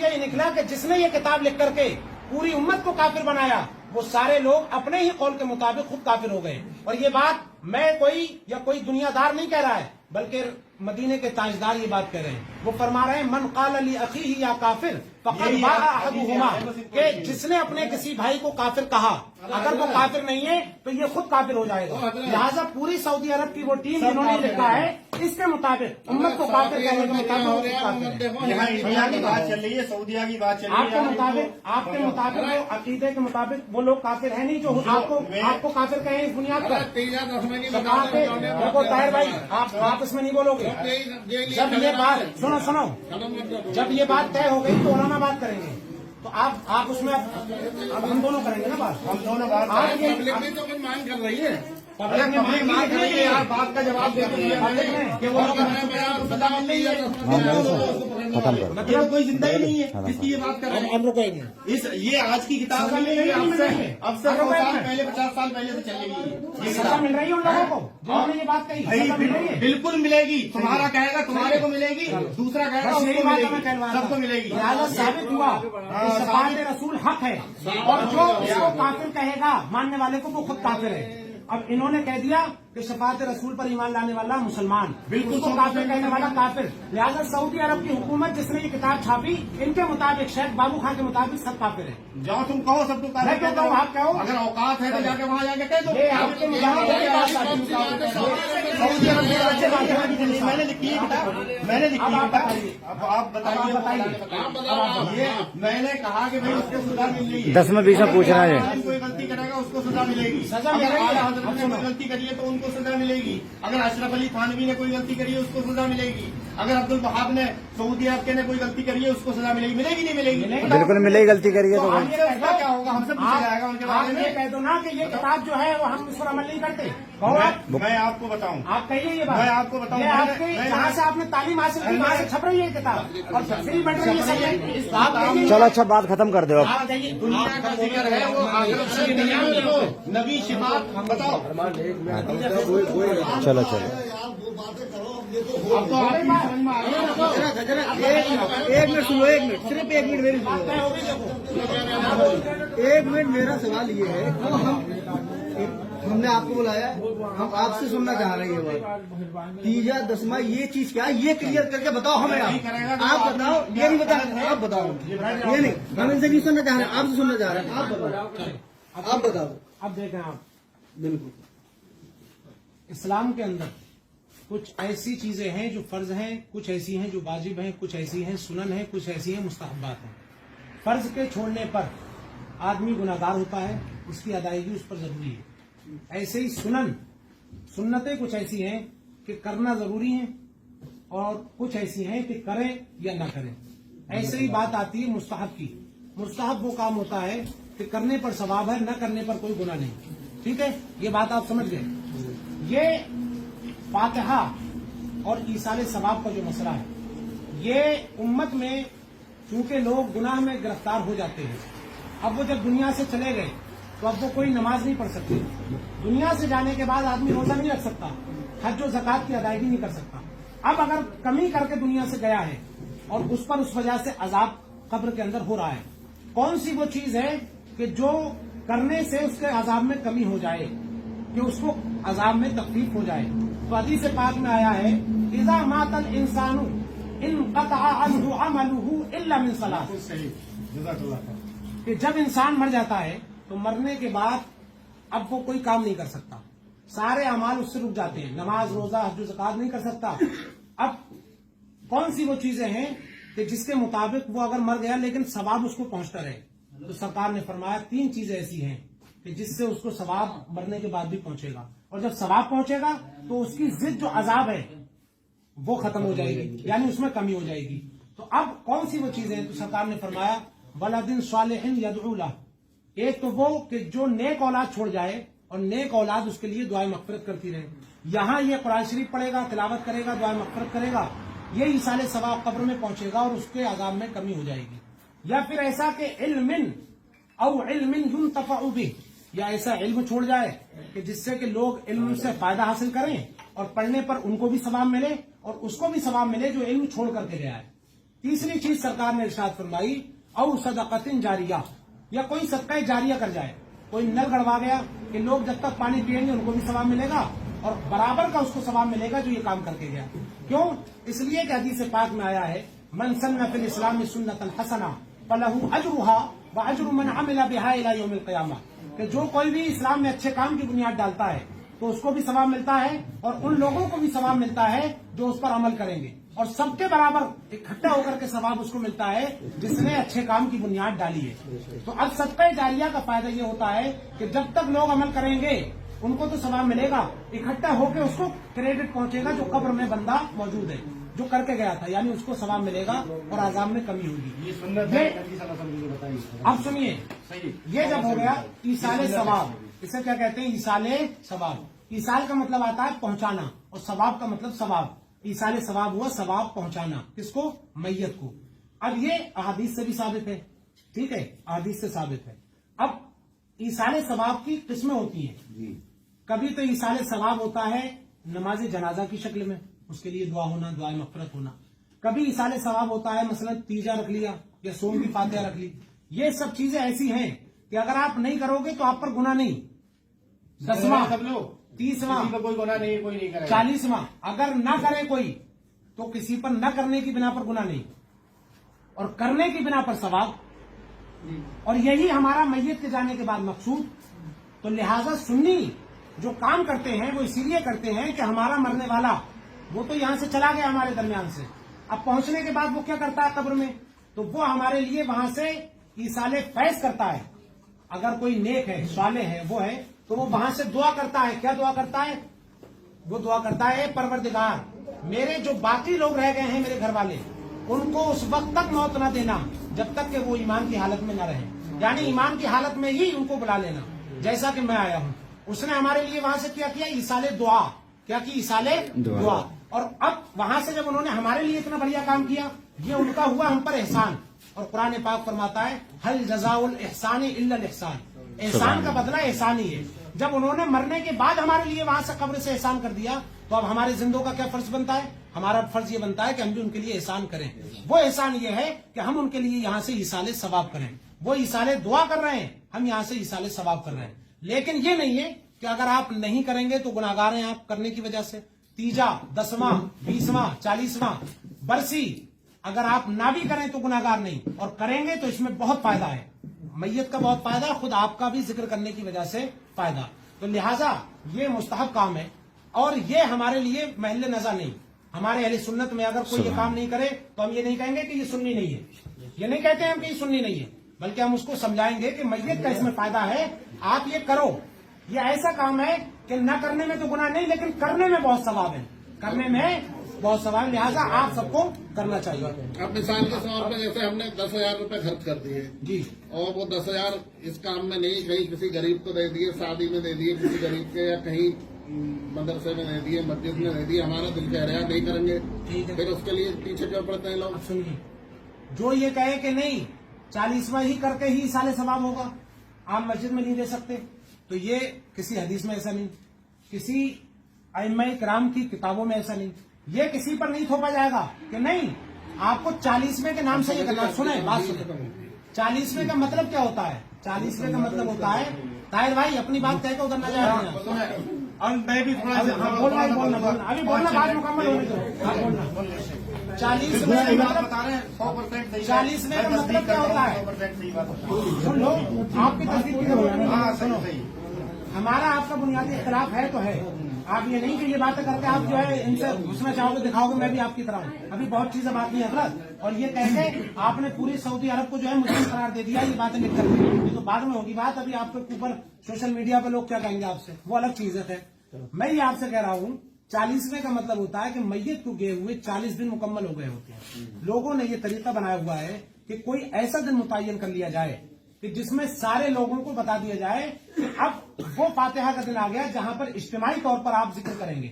ये निकला कि जिसने ये किताब लिख करके पूरी उम्मत को काफिर बनाया, वो सारे लोग अपने ही कौल के मुताबिक खुद काफिर हो गए। और ये बात मैं कोई दुनियादार नहीं कह रहा है, बल्कि मदीने के ताजदार ये बात कह रहे हैं। वो फरमा रहे हैं मन क़ाल ली अखीही या काफिर फ़क़द बाअ अहदुहुमा, कि जिसने अपने किसी भाई को काफिर कहा, अगर वो काफिर नहीं है तो ये खुद काफिर हो जाएगा। लिहाजा पूरी सऊदी अरब की वो टीम जिन्होंने लिखा है, इसके मुताबिक उम्मत को काफिर कहने के मुताबिक यहाँ इंडिया की बात चल रही है, सऊदीया की बात चल रही है। आपके मुताबिक वो अकीदे के मुताबिक वो लोग काफिर है नहीं जो आपको काफिर कहें इस बुनियाद पर। देखो ताहिर भाई, आप इसमें नहीं बोलोगे। जब ये बात सुनो, जब ये बात तय हो गई तो उलामा बात करेंगे, तो आप उसमें अब हम दोनों करेंगे ना बात, हम दोनों बात। तो मांग कर रही है, अरे पब्लिक मार रही है यार, बात का जवाब देते हैं कि वो लोग सजा मिल रही है, खत्म करो। मतलब कोई जिंदा ही नहीं है जिसकी ये बात कर रहे हैं। इस ये आज की किताब नहीं है, अब से 100 साल पहले 50 साल पहले से चलेगी ये सजा किताब। मिल रही है उन लोगों को जिन्होंने ये बात कही, सजा मिल रही है। बिल्कुल मिलेगी, तुम्हारा कहेगा तुम्हारे को मिलेगी, दूसरा कहेगा बस यही उसको बात मैं मिलेगी, कहलवा रहा सबको मिलेगी। लिहाजा साबित हुआ कि शफाअत रसूल हक है, और जो इसको काफिर कहेगा मानने वाले को वो खुद काफिर है। अब इन्होंने कह दिया कि शफाअत रसूल पर ईमान लाने वाला मुसलमान, बिल्कुल को काफिर कहने वाला काफिर। लिहाजा सऊदी अरब की हुकूमत जिसने ये किताब छापी, इनके मुताबिक शेख बाबू खान के मुताबिक सब काफिर है। जाओ तुम कहो, सबको मैं कहता हूँ, आप कहो। अगर औकात है तो जाके वहाँ जाके कह दो। ये आपके मुताबिक ये बात साबित हुई। सऊदी अरब के बच्चे बात करेंगे। मैंने लिखी है किताब, मैंने लिखी है किताब। अब आप बताइए। ये मैंने कहा कि भाई उसको सजा मिल रही है। 10 में 20 में पूछना है। कोई गलती करेगा उसको सजा मिलेगी। सजा मिल रही है। अगर आला हज़रत ने कोई गलती करी है तो उनको सजा मिलेगी। अगर अशरफ अली थानवी ने कोई गलती करी है उसको सजा मिलेगी। अगर अब्दुल वहाब ने सऊदी अरब के ने कोई गलती करी है उसको सजा मिलेगी। मिलेगी नहीं मिलेगी? बिल्कुल मिलेगी, गलती करिए तो आप ये कह दो, क्या होगा, हमसे पूछा जाएगा उनके बारे आप ये में। कह दो ना कि ये किताब जो है वो हम इस पर अमल नहीं करते। कहो आप, मैं आपको बताऊं, आप कहिए ये बात। मैं आपको बताऊं, ये मैंने- आपके मैंने- जहाँ से आपने तालीम हासिल की वहाँ से छप रही है किताब और फ्री बन रही है सब। आप कहिए। चलो अच्छा बात खत्म कर दो अब। आप जाइए। दुनिया का जिक्र है वो आखिरत से नहीं है। नबी शिफात बताओ। चलो चलो अब तो आपकी समझ में आ रही है। एक मिनट सुनो, एक मिनट, सिर्फ एक मिनट मेरी सुनो। तय हो गई देखो। एक मिनट, मेरा सवाल ये है कि हमने आपको बुलाया, हम आपसे सुनना चाह रहे हैं ये बात। तीजा दसवां ये चीज क्या है, ये क्लियर करके बताओ हमें। आप बताओ, ये नहीं बता, आप बताओ। ये नहीं, हम इनसे नहीं सुनना चाह रहे हैं, आपसे सुनना चाह रहे हैं। आप बताओ, आप बताओ। अब देखें आप, बिल्कुल इस्लाम के अंदर कुछ ऐसी चीजें हैं जो फर्ज हैं, कुछ ऐसी हैं जो वाजिब हैं, कुछ ऐसी हैं सुनन है, कुछ ऐसी हैं मुस्तहब्बात हैं। फर्ज के छोड़ने पर आदमी गुनाहगार होता है, उसकी अदायगी उस पर जरूरी है। ऐसे ही सुन्नतें कुछ ऐसी हैं कि करना जरूरी है और कुछ ऐसी हैं कि करें या न करें। ऐसे ही बात आती है मुस्तहब की। मुस्तहब वो काम होता है कि करने पर सवाब है, न करने पर कोई गुनाह नहीं। ठीक है, ये बात आप समझ गए। ये फातिहा और ईसाले सवाब का जो मसला है, ये उम्मत में चूंकि लोग गुनाह में गिरफ्तार हो जाते हैं, अब वो जब दुनिया से चले गए तो अब वो कोई नमाज नहीं पढ़ सकते। दुनिया से जाने के बाद आदमी रोजा नहीं रख सकता, हज और ज़कात की अदायगी नहीं कर सकता। अब अगर कमी करके दुनिया से गया है और उस पर उस वजह से अजाब कब्र के अंदर हो रहा है, कौन सी वो चीज है कि जो करने से उसके अजाब में कमी हो जाए, कि उसको अजाब में तकलीफ हो जाए? तो हदीस पाक में आया है, इज़ा मातल इंसानु इनक़तअ अन्हु अमलुहु इल्ला मिन सलाह, कि जब इंसान मर जाता है तो मरने के बाद अब वो कोई काम नहीं कर सकता, सारे अमाल उससे रुक जाते हैं, नमाज रोजा हज ज़कात नहीं कर सकता। अब कौन सी वो चीजें हैं कि जिसके मुताबिक वो अगर मर गया लेकिन सवाब उसको पहुंचता रहे? तो सरकार ने फरमाया 3 चीजें ऐसी हैं कि जिससे उसको सवाब मरने के बाद भी पहुंचेगा, और जब सवाब पहुंचेगा तो उसकी जिद जो अजाब है वो खत्म हो जाएगी, यानी उसमें कमी हो जाएगी। तो अब कौन सी वो चीजें? तो सरकार ने फरमाया वलदिन सालिहिन यदउ लह, एक तो वो कि जो नेक औलाद छोड़ जाए और नेक औलाद उसके लिए दुआ मग़फ़िरत करती रहे। यहाँ ये कुरान शरीफ पढ़ेगा, तिलावत करेगा, दुआ मग़फ़िरत करेगा, ये ईसाले सवाब कब्र में पहुंचेगा और उसके अज़ाब में कमी हो जाएगी। या फिर ऐसा कि इल्मिन औ इल्मिन युंतफ़अ बिह, या ऐसा इल्म छोड़ जाए कि जिससे कि लोग इल्म से फायदा हासिल करें और पढ़ने पर उनको भी सवाब मिले और उसको भी सवाब मिले जो इल्म छोड़ करके गया है। तीसरी चीज सरकार ने इरशाद फरमाई औ सदक़तिन जारिया, या कोई सदका जारिया कर जाए, कोई नल गड़वा गया कि लोग जब तक पानी पिएंगे उनको भी सवाब मिलेगा और बराबर का उसको सवाब मिलेगा जो ये काम करके गया। क्यों? इसलिए कि हदीस पाक में आया है मन सन्ना फिल इस्लाम सुन्नतन हसना फलहू अजरुहा व अजरु मन अमिला बिहा इला यौमिल क़ियामा, कि जो कोई भी इस्लाम में अच्छे काम की बुनियाद डालता है तो उसको भी सवाब मिलता है और उन लोगों को भी सवाब मिलता है जो उस पर अमल करेंगे, और सबके बराबर इकट्ठा होकर के सवाब उसको मिलता है जिसने अच्छे काम की बुनियाद डाली है। तो अब सदका जारिया का फायदा ये होता है कि जब तक लोग अमल करेंगे उनको तो सवाब मिलेगा, इकट्ठा होकर उसको क्रेडिट पहुंचेगा जो कब्र में बंदा मौजूद है जो करके गया था, यानी उसको सवाब मिलेगा और आज़ाब में कमी होगी। अब सुनिए, ये जब हो गया ईसाले सवाब, इसे क्या कहते हैं? ईसाले सवाब। ईसाल का मतलब आता है पहुंचाना और सवाब का मतलब सवाब। ईसाल सवाब हुआ सवाब पहुंचाना, किसको? मैयत को। अब ये अहादीस से भी साबित है, ठीक है, अहादीस से साबित है। अब ईसाल सवाब की किस्में होती हैं। कभी तो ईसाल सवाब होता है नमाज जनाजा की शक्ल में, उसके लिए दुआ होना, दुआ मग़फ़िरत होना। कभी ईसाल सवाब होता है मसलन तीजा रख लिया या सोम की फातिहा रख ली। ये सब चीजें ऐसी हैं कि अगर आप नहीं करोगे तो आप पर गुनाह नहीं। 10वां, सब लोग 30वां, किसी को कोई गुनाह नहीं, कोई नहीं करेगा। 40वां, अगर ना करे कोई तो किसी पर न करने की बिना पर गुनाह नहीं और करने की बिना पर सवाब। और यही हमारा मैयत के जाने के बाद मकसूद। तो लिहाजा सुन्नी जो काम करते हैं वो इसीलिए करते हैं कि हमारा मरने वाला वो तो यहां से चला गया हमारे दरमियान से, अब पहुंचने के बाद वो क्या करता है कब्र में, तो वो हमारे लिए वहां से ईसाले फैज करता है। अगर कोई नेक है, साले है, वो है, तो वो वहां से दुआ करता है। क्या दुआ करता है? वो दुआ करता है, परवरदिगार मेरे जो बाकी लोग रह गए हैं मेरे घर वाले, उनको उस वक्त तक मौत न देना जब तक कि वो ईमान की हालत में न रहे, यानी ईमान की हालत में ही उनको बुला लेना, जैसा कि मैं आया हूं। उसने हमारे लिए वहां से क्या किया? ईसाले दुआ। क्या की? ईसाले दुआ। और अब वहां से जब उन्होंने हमारे लिए इतना बढ़िया काम किया, ये उनका हुआ हम पर एहसान। और कुरान पाक फरमाता है, हल जज़ाउल इहसान इल्लल इहसान, एहसान का बदला एहसान ही है। जब उन्होंने मरने के बाद हमारे लिए वहां से कब्र से एहसान कर दिया, तो अब हमारे जिंदों का क्या फर्ज बनता है? हमारा फर्ज ये बनता है कि हम भी उनके लिए एहसान करें। वो एहसान ये है कि हम उनके लिए यहाँ से ईसाले सवाब करें। वो ईसाले दुआ कर रहे हैं, हम यहाँ से ईसाले सवाब कर रहे हैं। लेकिन ये नहीं है कि अगर आप नहीं करेंगे तो गुनाहगार हैं आप करने की वजह से। तीजा, 10वां, 20वां, 40वां बरसी अगर आप ना भी करें तो गुनाहगार नहीं, और करेंगे तो इसमें बहुत फायदा है। मैयत का बहुत फायदा, खुद आपका भी जिक्र करने की वजह से फायदा। तो लिहाजा ये मुस्तहब काम है और ये हमारे लिए महल नज़र नहीं। हमारे अहले सुन्नत में अगर कोई ये काम नहीं करे तो हम ये नहीं कहेंगे कि ये सुन्नी नहीं है, ये नहीं कहते हम कि ये सुन्नी नहीं है, बल्कि हम उसको समझाएंगे कि मैयत का इसमें फायदा है, आप ये करो। ये ऐसा काम है कि न करने में तो गुनाह नहीं, लेकिन करने में बहुत सवाब है, करने में बहुत सवाब है। लिहाजा आप सबको करना चाहिए। अब मिसाल के तौर पर जैसे हमने 10,000 रूपये खर्च कर दिए जी, और वो 10,000 इस काम में नहीं, कहीं किसी गरीब को दे दिए, शादी में दे दिए किसी गरीब के, या कहीं मदरसे में दे दिए, मस्जिद में दे दिए, हमारा दिल कह रहा है नहीं करेंगे, ठीक है। फिर उसके लिए पीछे क्यों पड़ते हैं लोग? अब सुनिए, जो ये कहे कि नहीं 40वां ही करके ही साले सवाब होगा, आप मस्जिद में नहीं दे सकते, तो ये किसी हदीस में ऐसा नहीं, किसी अइम्मा किराम की किताबों में ऐसा नहीं, ये किसी पर नहीं थोपा जाएगा कि नहीं आपको 40वें के नाम से ये करना। सुने बात सुने, 40वें का मतलब क्या होता है? 40वें का मतलब होता है, ताहिर भाई अपनी बात कह के उधर न जाए। और मैं भी थोड़ा बोलना अभी बोलना, बात मुकम्मल होने दो। आप बोलना 40वें का मतलब बता रहे हैं 100% 40वें का मतलब क्या होता है? 100% सही बात। सुन लो, आपकी तस्दीक की जरूरत हाँ है। सुनो सही। हमारा आपका बुनियादी इख्तिलाफ है तो है, आप ये नहीं कि ये बातें करके आप जो है इनसे घुसना चाहोगे, दिखाओगे मैं भी आपकी तरह हूँ। अभी बहुत चीजें बाकी है हजरत, और ये कहते आपने पूरी सऊदी अरब को जो है मुस्लिम करार दे दिया, ये बातें लिख कर ये तो बाद में होगी बात। अभी आपके ऊपर सोशल मीडिया पे लोग क्या कहेंगे आपसे, वो अलग चीज है। मैं ये आपसे कह रहा हूँ 40वें का मतलब होता है कि मैयत को गए हुए 40 दिन मुकम्मल हो गए होते हैं। लोगों ने ये तरीका बनाया हुआ है कि कोई ऐसा दिन मुतय्यन कर लिया जाए कि जिसमें सारे लोगों को बता दिया जाए कि अब वो फातिहा का दिन आ गया जहां पर इज्तिमाई तौर पर आप जिक्र करेंगे,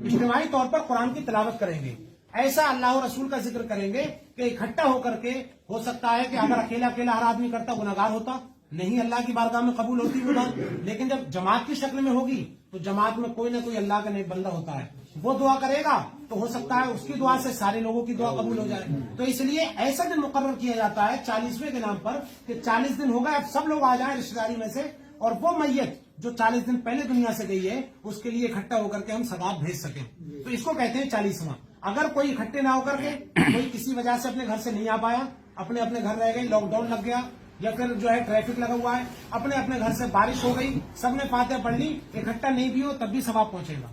इज्तिमाई तौर पर कुरान की तिलावत करेंगे, ऐसा अल्लाह और रसूल का जिक्र करेंगे कि इकट्ठा होकर के। हो सकता है कि अगर अकेला अकेला हर आदमी करता गुनाहगार होता, नहीं अल्लाह की बारगाह में कबूल होती वो बात। लेकिन जब जमात की शक्ल में होगी तो जमात में कोई ना कोई अल्लाह का नेक बंदा होता है, वो दुआ करेगा तो हो सकता है उसकी दुआ से सारे लोगों की दुआ कबूल हो जाए। तो इसलिए ऐसा दिन मुकर्रर किया जाता है 40वें के नाम पर कि 40 दिन हो गए, अब सब लोग आ जाए रिश्तेदारी में से, और वो मैयत जो 40 दिन पहले दुनिया से गई है उसके लिए इकट्ठा होकर के हम सवाब भेज सकें, तो इसको कहते हैं 40वां। अगर कोई इकट्ठे ना होकर के, कोई किसी वजह से अपने घर से नहीं आ पाया, अपने अपने घर रह गए, लॉकडाउन लग गया, या फिर जो है ट्रैफिक लगा हुआ है, अपने अपने घर से बारिश हो गई, सबने फातिहा पढ़ ली, इकट्ठा नहीं भी हो तब भी सवाब पहुंचेगा।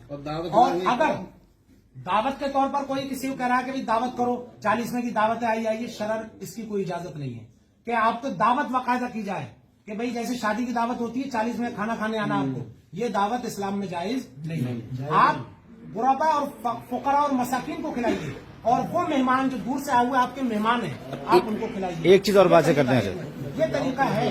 और अगर दावत के तौर पर कोई किसी को कह रहा है कि भाई दावत करो, 40वें की दावत आइए, शरर इसकी कोई इजाजत नहीं है कि आपको दावत बाकायदा की जाए कि भाई जैसे शादी की दावत होती है 40 में खाना खाने आना आपको, ये दावत इस्लाम में जायज नहीं है। आप गुरबा और फुकरा और मसाकिन को खिलाइए, और वो मेहमान जो दूर से आए हुए आपके मेहमान हैं आप उनको खिलाइए। एक चीज और बात से करते हैं, ये तरीका है,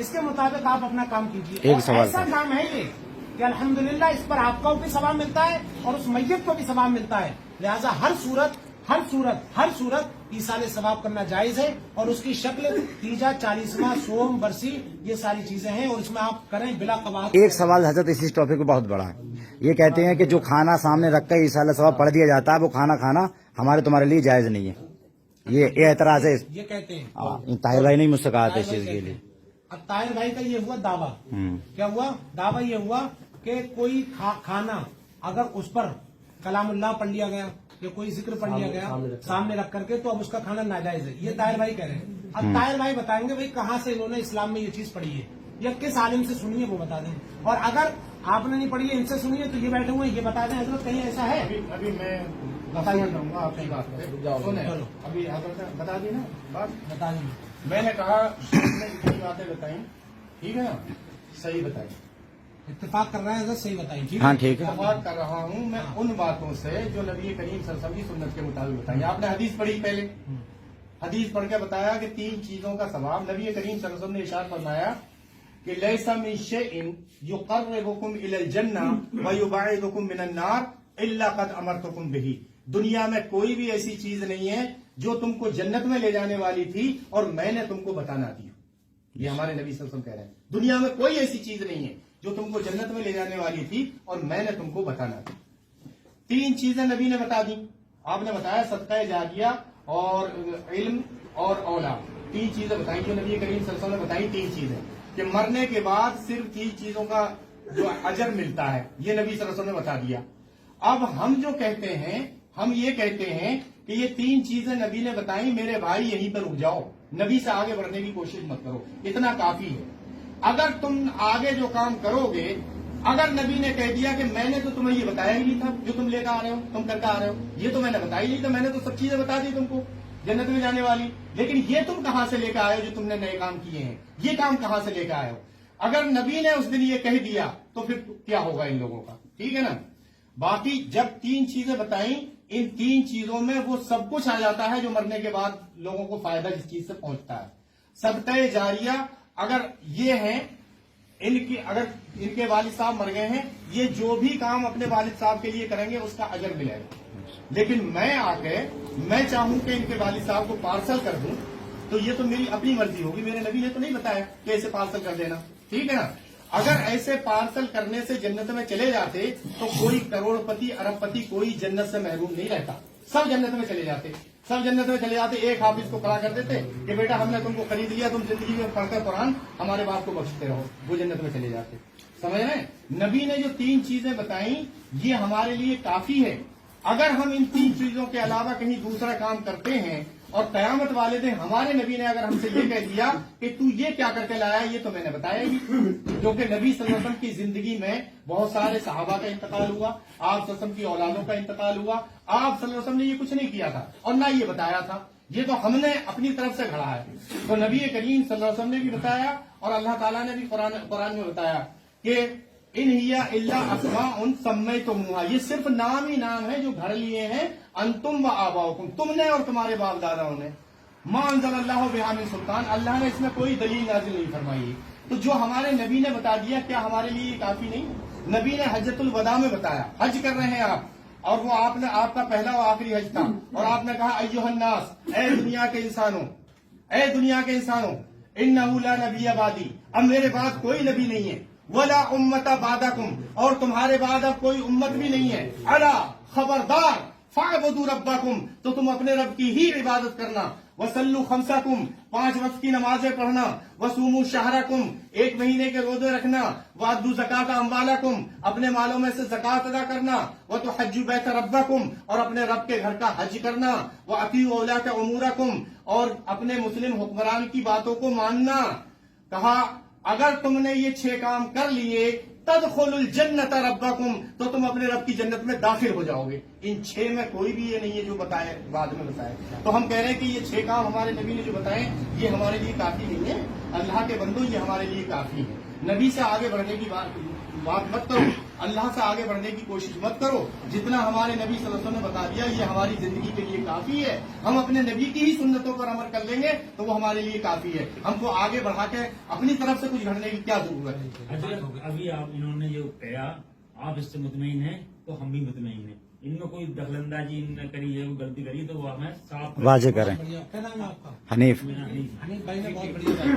इसके मुताबिक आप अपना काम कीजिए। एक सवाल ऐसा काम है ये कि अल्हम्दुलिल्लाह इस पर आपको भी सवाब मिलता है और उस मैयत को भी सवाब मिलता है। लिहाजा हर सूरत ईसाले सवाब करना जायज है और उसकी शक्ल तीजा, 40वां, सोम, बरसी, ये सारी चीजें हैं और इसमें आप करें बिला कबाहत। एक सवाल हजरत इस टॉपिक पे बहुत बड़ा है। ये कहते हैं कि जो खाना सामने रख कर ईसाले सवाब पढ़ दिया जाता है वो खाना खाना हमारे तुम्हारे लिए जायज नहीं है। ये एतराज है। ये कहते हैं ताहिर भाई ने मुझसे कहा था इस चीज के लिए। अब ताहिर भाई का ये हुआ दावा। क्या हुआ दावा? ये हुआ कि कोई खाना अगर उस पर कलामुल्लाह पढ़ लिया गया या कोई जिक्र पढ़ लिया गया सामने रख करके, तो अब उसका खाना नाजायज है। ये ताहिर भाई कह रहे हैं। अब ताहिर भाई बताएंगे भाई कहाँ से इन्होंने इस्लाम में ये चीज पढ़ी है या किस आलिम से सुनी है वो बता दें, और अगर आपने नहीं पढ़ी है इनसे सुनी है तो ये बैठे हुए हैं, ये बता दें हजरत कहीं ऐसा है? अभी मैं बताइए। बताऊंगा, आपकी बात सुने। चलो। अभी हजरत बता दी ना बात, बता दें। मैंने कहा जितनी बातें बताई ठीक है ना, सही बताई, इत्तेफाक कर रहे हैं, सही बताइए। हाँ ठीक है। इत्तेफाक कर रहा हूँ मैं उन बातों से जो नबी करीम सल्लल्लाहु अलैहि वसल्लम की सुन्नत के मुताबिक बताई। आपने हदीस पढ़ी, पहले हदीस पढ़ के बताया कि 3 चीजों का सवाब नबी करीम सल्लल्लाहु अलैहि वसल्लम ने इरशाद फरमाया कि लैसा मिन शैइन युक़र्रिबुकुम इलल जन्नह व युबईदुकुम मिनन नार इल्ला क़द अमरतुकुम बिही। दुनिया में कोई भी ऐसी चीज नहीं है जो तुमको जन्नत में ले जाने वाली थी और मैंने तुमको बताना दी। ये हमारे नबी सल्लल्लाहु अलैहि वसल्लम कह रहे हैं, दुनिया में कोई ऐसी चीज नहीं है जो तुमको जन्नत में ले जाने वाली थी और मैंने तुमको बताना दी। 3 चीजें नबी ने बता दी। आपने बताया सदका जारिया और इल्म और औलाद, 3 चीजें बताई जो नबी करीम सल्लल्लाहु अलैहि वसल्लम ने बताई। 3 चीजें कि मरने के बाद सिर्फ 3 चीजों का जो अजर मिलता है, ये नबी सल्लल्लाहु अलैहि वसल्लम ने बता दिया। अब हम जो कहते हैं, हम ये कहते हैं कि ये 3 चीजें नबी ने बताई, मेरे भाई यहीं पर रुक जाओ, नबी से आगे बढ़ने की कोशिश मत करो, इतना काफी है। अगर तुम आगे जो काम करोगे, अगर नबी ने कह दिया कि मैंने तो तुम्हें ये बताया ही नहीं था जो तुम लेकर आ रहे हो, तुम करके आ रहे हो, ये तो मैंने बताया ही नहीं था, मैंने तो सब चीजें बता दी तुमको जन्नत में जाने वाली, लेकिन ये तुम कहां से लेकर आए हो जो तुमने नए काम किए हैं, ये काम कहां से लेकर आए हो? अगर नबी ने उस दिन ये कह दिया तो फिर क्या होगा इन लोगों का? ठीक है ना। बाकी जब 3 चीजें बताई, इन 3 चीजों में वो सब कुछ आ जाता है जो मरने के बाद लोगों को फायदा जिस चीज से पहुंचता है। सदका जारिया अगर ये है, इनकी अगर इनके वालिद साहब मर गए हैं, ये जो भी काम अपने वालिद साहब के लिए करेंगे उसका अजर मिलेगा। लेकिन मैं आके मैं चाहूं कि इनके वालिद साहब को पार्सल कर दूं तो ये तो मेरी अपनी मर्जी होगी, मेरे नबी ने तो नहीं बताया कि ऐसे पार्सल कर देना। ठीक है ना। अगर ऐसे पार्सल करने से जन्नत में चले जाते तो कोई करोड़पति अरबपति कोई जन्नत से महरूम नहीं रहता, सब जन्नत में चले जाते, सब जन्नत में चले जाते। एक हाफिज को खड़ा कर देते कि बेटा हमने तुमको खरीद लिया, तुम जिंदगी में पढ़कर कुरान हमारे बाप को बख्शते रहो, वो जन्नत में चले जाते। समझ रहे हैं? नबी ने जो 3 चीजें बताई ये हमारे लिए काफी है। अगर हम इन 3 चीजों के अलावा कहीं दूसरा काम करते हैं और कयामत वाले दिन हमारे नबी ने अगर हमसे ये कह दिया कि तू ये क्या करके लाया, ये तो मैंने बताया ही, क्योंकि नबी सल्लल्लाहु अलैहि वसल्लम की जिंदगी में बहुत सारे सहाबा का इंतकाल हुआ, आप सल्लल्लाहु अलैहि वसल्लम की औलादों का इंतकाल हुआ, आप सल्लल्लाहु अलैहि वसल्लम ने ये कुछ नहीं किया था और ना ये बताया था, ये तो हमने अपनी तरफ से घड़ा है। तो नबी करीम सल्लल्लाहु अलैहि वसल्लम ने भी बताया और अल्लाह ताला ने भी कुरान में बताया कि इन हिया इल्ला अस्माउन सम्मयतमुहा, ये सिर्फ नाम ही नाम है जो घर लिए हैं अंतुम व आबाउकुम, तुमने और तुम्हारे बाप दादाओं ने। मा अंज़लल्लाहु बिहा मिन सुल्तान, अल्लाह ने इसमें कोई दलील नाजिल नहीं फरमाई। तो जो हमारे नबी ने बता दिया, क्या हमारे लिए काफी नहीं? नबी ने हज्जतुल वदा में बताया, हज कर रहे हैं आप, और वो आपने आपका पहला और आखिरी हज था, और आपने कहा अय्युहन नास, ए दुनिया के इंसानों, ए दुनिया के इंसानों, इन्नहु ला नबिय्य बादी, अब मेरे बाद कोई नबी नहीं है, वला उम्मता बादकुम, और तुम्हारे बाद अब कोई उम्मत भी नहीं है, अला खबरदार, फअबुदू रब्बकुम, तो तुम अपने रब की ही इबादत करना, वसल्लु खमसाकुम, 5 वक्त की नमाजें पढ़ना, वसूमु शहरकुम, 1 महीने के रोजे रखना, वादु ज़कात अम्वालकुम, अपने मालों में से ज़कात अदा करना, व तो हज्जु बैत रब्बकुम, और अपने रब के घर का हज करना, व अतीउ औलात उमूरकुम, और अपने मुस्लिम हुक्मरान की बातों को मानना। कहा अगर तुमने ये 6 काम कर लिए तदखुलुल जन्नत रब्बकुम, तो तुम अपने रब की जन्नत में दाखिल हो जाओगे। इन 6 में कोई भी ये नहीं है जो बताए बाद में बताए। तो हम कह रहे हैं कि ये 6 काम हमारे नबी ने जो बताए ये हमारे लिए काफी नहीं है। अल्लाह के बंदो ये हमारे लिए काफी है। नबी से आगे बढ़ने की बात मत करो, अल्लाह से आगे बढ़ने की कोशिश मत करो। जितना हमारे नबी सल्लल्लाहु अलैहि वसल्लम ने बता दिया ये हमारी जिंदगी के लिए काफी है। हम अपने नबी की ही सुन्नतों पर अमल कर लेंगे तो वो हमारे लिए काफी है। हमको आगे बढ़ा के अपनी तरफ से कुछ करने की क्या जरूरत है। अभी आप इन्होंने जो कहा आप इससे मुतमईन हैं तो हम भी मुतमईन हैं। इनमें कोई दखलंदाजी इन्होंने करी है, कोई गलती करी तो वो हमें साफ वाजे करें। क्या नाम है आपका? हनीफ। हनीफ भाई ने बहुत बढ़िया बात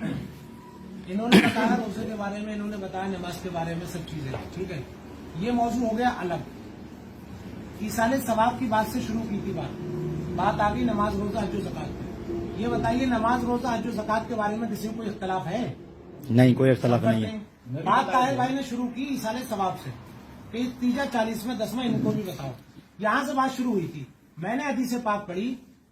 की। इन्होंने बताया रोजे के बारे में, इन्होंने बताया नमाज के बारे में, सब चीजें, ठीक है। ये मौजूद हो गया अलग। ईसाले सवाब की बात से शुरू की थी बात आ गई नमाज रोजा हज ज़कात पे। ये बताइए नमाज रोजा हज ज़कात के बारे में किसी को कोई इख्तलाफ है? नहीं, कोई इख्तलाफ नहीं है। बात ताहिर भाई ने शुरू की ईसाले सवाब से कि तीजा 40वां 10वां इनको भी बताओ। यहाँ से बात शुरू हुई थी। मैंने हदीस पाक पढ़ी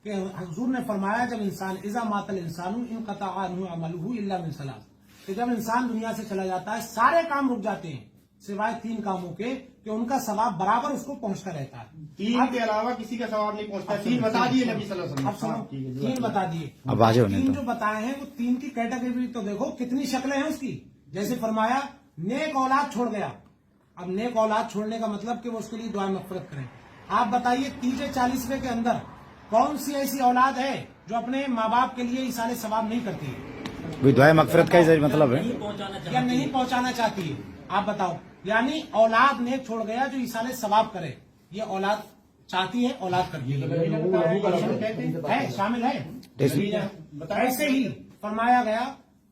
कि हुजूर ने फरमाया जब इंसान इज़ा मातल इंसानु इनक़ता अन्हु अमलुहु इल्ला मिन सलास, कि जब इंसान दुनिया से चला जाता है सारे काम रुक जाते हैं सिवाय 3 कामों के कि उनका सवाब बराबर उसको पहुंचता रहता है। 3 के अलावा किसी का सवाब नहीं पहुंचता। 3 बता दिए नबी सल्लल्लाहु अलैहि अब वसल्लम। सुनो, 3 बता दिए। अब वाजे होने 3 दो। जो बताए हैं वो 3 की कैटेगरी तो देखो कितनी शक्लें हैं उसकी। जैसे फरमाया नेक औलाद छोड़ गया। अब नेक औलाद छोड़ने का मतलब कि वो उसके लिए दुआ मग़फ़िरत करें। आप बताइए तीजे 40वें के अंदर कौन सी ऐसी औलाद है जो अपने माँ बाप के लिए इसाले सवाब नहीं करती है कोई दुआ मगफिरत का ही मतलब है या नहीं पहुंचाना चाहती है? आप बताओ। यानी औलाद नेक छोड़ गया जो इसाले सवाब करे, ये औलाद चाहती है, औलाद करती है, शामिल है। ऐसे ही फरमाया गया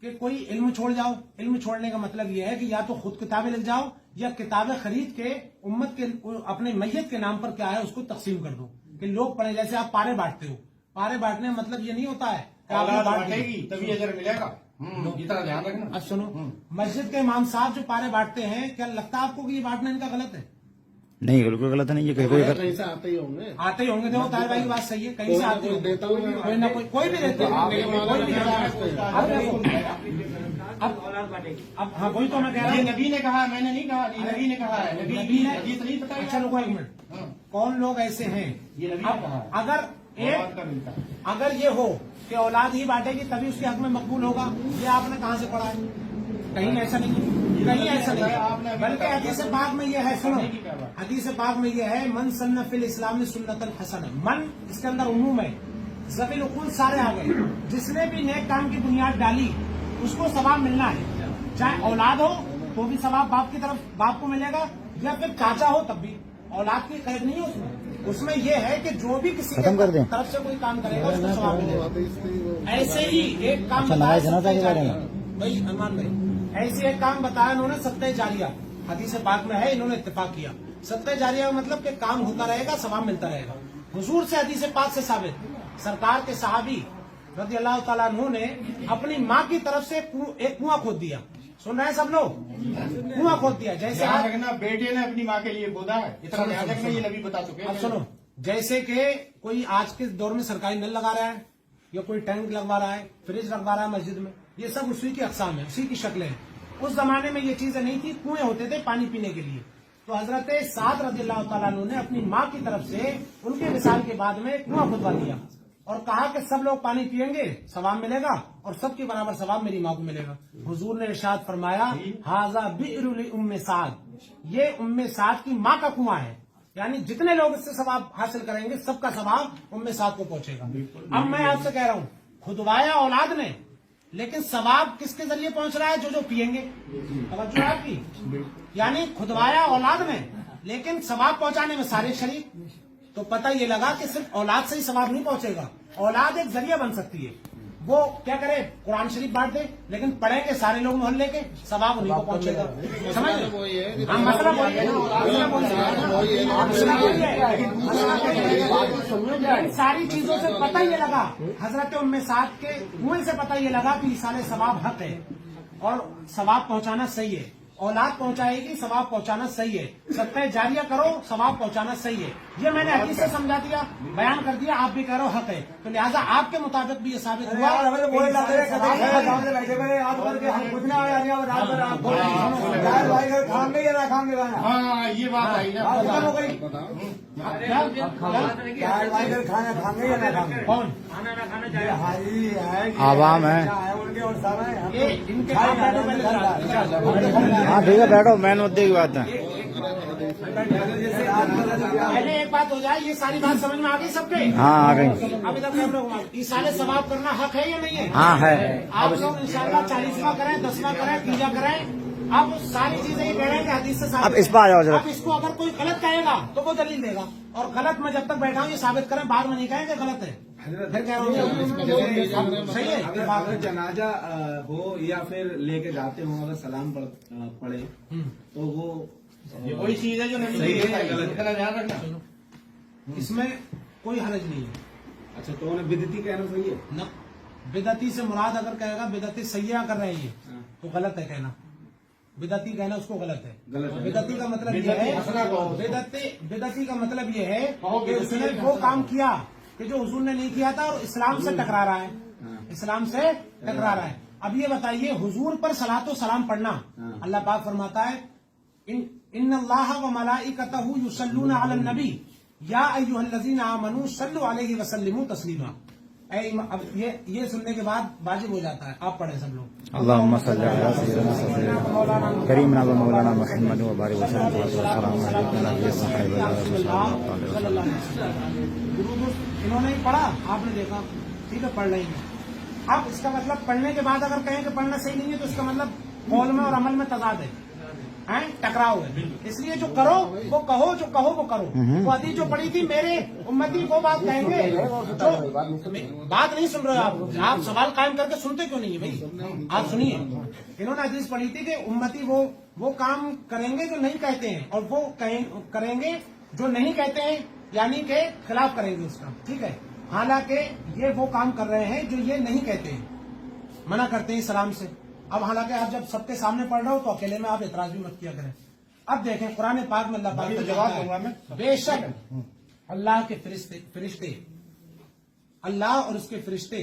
कि कोई इल्म छोड़ जाओ। इल्म छोड़ने का मतलब यह है कि या तो खुद किताबें लिख जाओ या किताबें खरीद के उम्मत के अपने मैयत के नाम पर क्या है उसको तकसीम कर दो कि लोग पढ़े। जैसे आप पारे बांटते हो, पारे बांटने का मतलब ये नहीं होता है कि आप औलाद बांट बांटेगी तभी अजर मिलेगा। इतना ध्यान रखना। अब सुनो, मस्जिद के इमाम साहब जो पारे बांटते हैं, क्या लगता है आपको कि ये बांटना इनका गलत है? नहीं, बिल्कुल गलत नहीं है। कहीं से आते ही होंगे। आते ही होंगे। देखो ताहिर भाई की बात सही है, कहीं से आते होंगे, देता हूँ मैं। कोई ना कोई भी देते हैं, कोई भी देता है। अब हाँ वही तो मैं कह रहा ये हूँ। नबी ने कहा, मैंने नहीं कहा, ये नबी ने कहा है। नबी ने हदीस नहीं पता है। अच्छा रुको एक मिनट, कौन लोग ऐसे हैं? ये नबी ने अब कहा है। अगर औलाद का मिलता है। अगर ये हो कि औलाद ही बांटेगी तभी उसके हक में मकबूल होगा, ये आपने कहाँ से पढ़ा है? कहीं ऐसा नहीं है, कहीं ऐसा नहीं है। बल्कि हदीस पाक में ये है, सुनो, हदीस पाक में ये है मन सन्ना फिल इस्लामी सुन्नतन हसन। मन इसके अंदर उमूम है, ज़बील उकुल सारे आ गए। जिसने भी नेक काम की बुनियाद डाली उसको सवाब मिलना है। चाहे औलाद हो तो भी सवाब बाप की तरफ बाप को मिलेगा, या फिर चाचा हो तब भी। औलाद की कैद नहीं है उसमें। उसमें यह है कि जो भी किसी खत्म कर दें। तरफ से कोई काम करेगा उसको सवाब मिलेगा। ऐसे ही एक काम अच्छा, नमाज जनाजा के बारे में भाई अमान भाई, ऐसे एक काम बताया उन्होंने सत्ते जारिया, हदीस पाक में है, इन्होंने इत्तेफाक किया। सत्ते जारिया का मतलब कि काम होता रहेगा, सवाब मिलता रहेगा। हुजूर से हदीस पाक से साबित, सरकार के सहाबी रज़ी अल्लाह तआला अन्हु ने अपनी माँ की तरफ से एक कुआं खोद दिया। सुन रहे हैं सब लोग? कुआं खोद दिया। जैसे ध्यान रखना, बेटे ने अपनी माँ के लिए खोदा है, इतना ध्यान रखना, ये नबी बता चुके हैं। अब सुनो, जैसे कि कोई आज के दौर में सरकारी नल लगा रहा है या कोई टैंक लगवा रहा है, फ्रिज लगवा रहा है मस्जिद में, ये सब उसी की अक़साम है, उसी की शक्लें हैं। उस जमाने में ये चीजें नहीं थी, कुएं होते थे पानी पीने के लिए। तो हजरत साद रज़ियल्लाहु तआला अन्हु ने अपनी माँ की तरफ से उनके विसाल के बाद में कुआं खुदवा दिया और कहा कि सब लोग पानी पियेंगे, सवाब मिलेगा और सबके बराबर सवाब मेरी माँ को मिलेगा। हुजूर ने इरशाद फरमाया हाजा बि'रुल उम्मे साद, ये उम्मे साद की माँ का कुआं है। यानी जितने लोग इससे सवाब हासिल करेंगे सबका सवाब उम्मे साद को पहुंचेगा। अब मैं आपसे कह रहा हूँ, खुदवाया औलाद ने, लेकिन सवाब किसके जरिए पहुंच रहा है? जो जो पियेंगे। तवज्जो है आपकी? यानी खुदवाया औलाद में, लेकिन सवाब पहुंचाने में सारे शरीक। तो पता ये लगा कि सिर्फ औलाद से ही सवाब नहीं पहुंचेगा, औलाद एक जरिया बन सकती है। वो क्या करे, कुरान शरीफ बांट दे, लेकिन पढ़ेंगे सारे लोग मोहल्ले के, सवाब उन्हीं को पहुंचेगा। समझ रहे? हाँ, मसला वही है, सारी चीजों से पता ये लगा, हजरत उम्मे साद के कुएं से पता ये लगा कि इसाले सवाब हक है और सवाब पहुंचाना सही है। औलाद पहुंचाएगी, सवाब पहुंचाना सही है। सदका जारिया करो, सवाब पहुंचाना सही है। ये मैंने हदीस से समझा दिया, बयान कर दिया, आप भी कह रहे हो हक है, तो लिहाजा आपके मुताबिक भी ये साबित हुआ। हाँ ये बात आई ना। कौन आवाम है। ये इनके आप बैठो पहले। हाँ ठीक है, बैठो, मेन मुद्दे की बात है। पहले एक बात हो जाए, ये सारी बात समझ में आ गई सबके? हाँ आ गई। अभी तक हम लोग ईसाले सवाब करना हक है या नहीं है? हाँ है। आप लोग इंशाल्लाह 40वां करें, 10वां करें, 30वां करें। अब सारी चीजें ये कह रहे हैं कि हदीस से साबित अब इस पर आ जाओ जरा। अब इसको अगर कोई गलत कहेगा तो वो दलील देगा, और गलत मैं जब तक बैठा हूँ ये साबित करें, बाद में नहीं कहेंगे गलत है। फिर कह रहा हूँ सही है। अगर जनाजा हो या फिर लेके जाते हो, अगर सलाम पढ़े तो वो ये वही चीज है जो नहीं है, गलत का ध्यान रखना। इसमें कोई हरज नहीं है। अच्छा, तो उन्हें बिदती कहना सही है न बिदती से मुराद अगर कहेगा बिदती सैया कर रहे हैं ये, तो गलत है कहना। बिदती कहना उसको गलत है। बिदती का मतलब ये है, बिदती का मतलब ये है कि उसने वो काम किया कि जो हुजूर ने नहीं किया था और इस्लाम से टकरा रहा है, इस्लाम से टकरा रहा है। अब ये बताइए, हुजूर पर सलातो सलाम पढ़ना, अल्लाह पाक फरमाता है इन्नल्लाह व मलाइकतहु युसल्लूना अलन नबी या अय्युहल्लज़ीना आमनू सल्लु अलैहि वसल्लिमू तस्लीमा। अब ये सुनने के बाद वाजिब हो जाता है, आप पढ़ें सब लोग। अल्लाहुम्मा सल्ली अला सय्यिदिना सय्यिदिना करीमना व मौलाना मुहम्मद व बारिक वसल्लम इन्होंने ही पढ़ा, आपने देखा, ठीक है, पढ़ लेंगे। अब इसका मतलब पढ़ने के बाद अगर कहें कि पढ़ना सही नहीं है, तो इसका मतलब कौल में और अमल में तजाद है, टकराव है। इसलिए जो करो वो कहो, जो कहो वो करो। वो हदीस जो पढ़ी थी, मेरे उम्मती वो बात कहेंगे जो बात नहीं सुन रहे हो आप सवाल कायम करके सुनते क्यों नहीं है भाई? आप सुनिए, इन्होंने हदीस पढ़ी थी कि उम्मती वो काम करेंगे जो नहीं कहते हैं, और वो करेंगे जो नहीं कहते हैं, यानी के खिलाफ करेंगे उसका, ठीक है। हालांकि ये वो काम कर रहे हैं जो ये नहीं कहते हैं, मना करते हैं सलाम से। अब हालांकि आप जब सबके सामने पढ़ रहे हो तो अकेले में आप एतराज भी मत किया करें। अब देखें कुरान पाक में अल्लाह पाक को जवाब दूंगा मैं, बेशक अल्लाह के फरिश्ते अल्लाह और उसके फरिश्ते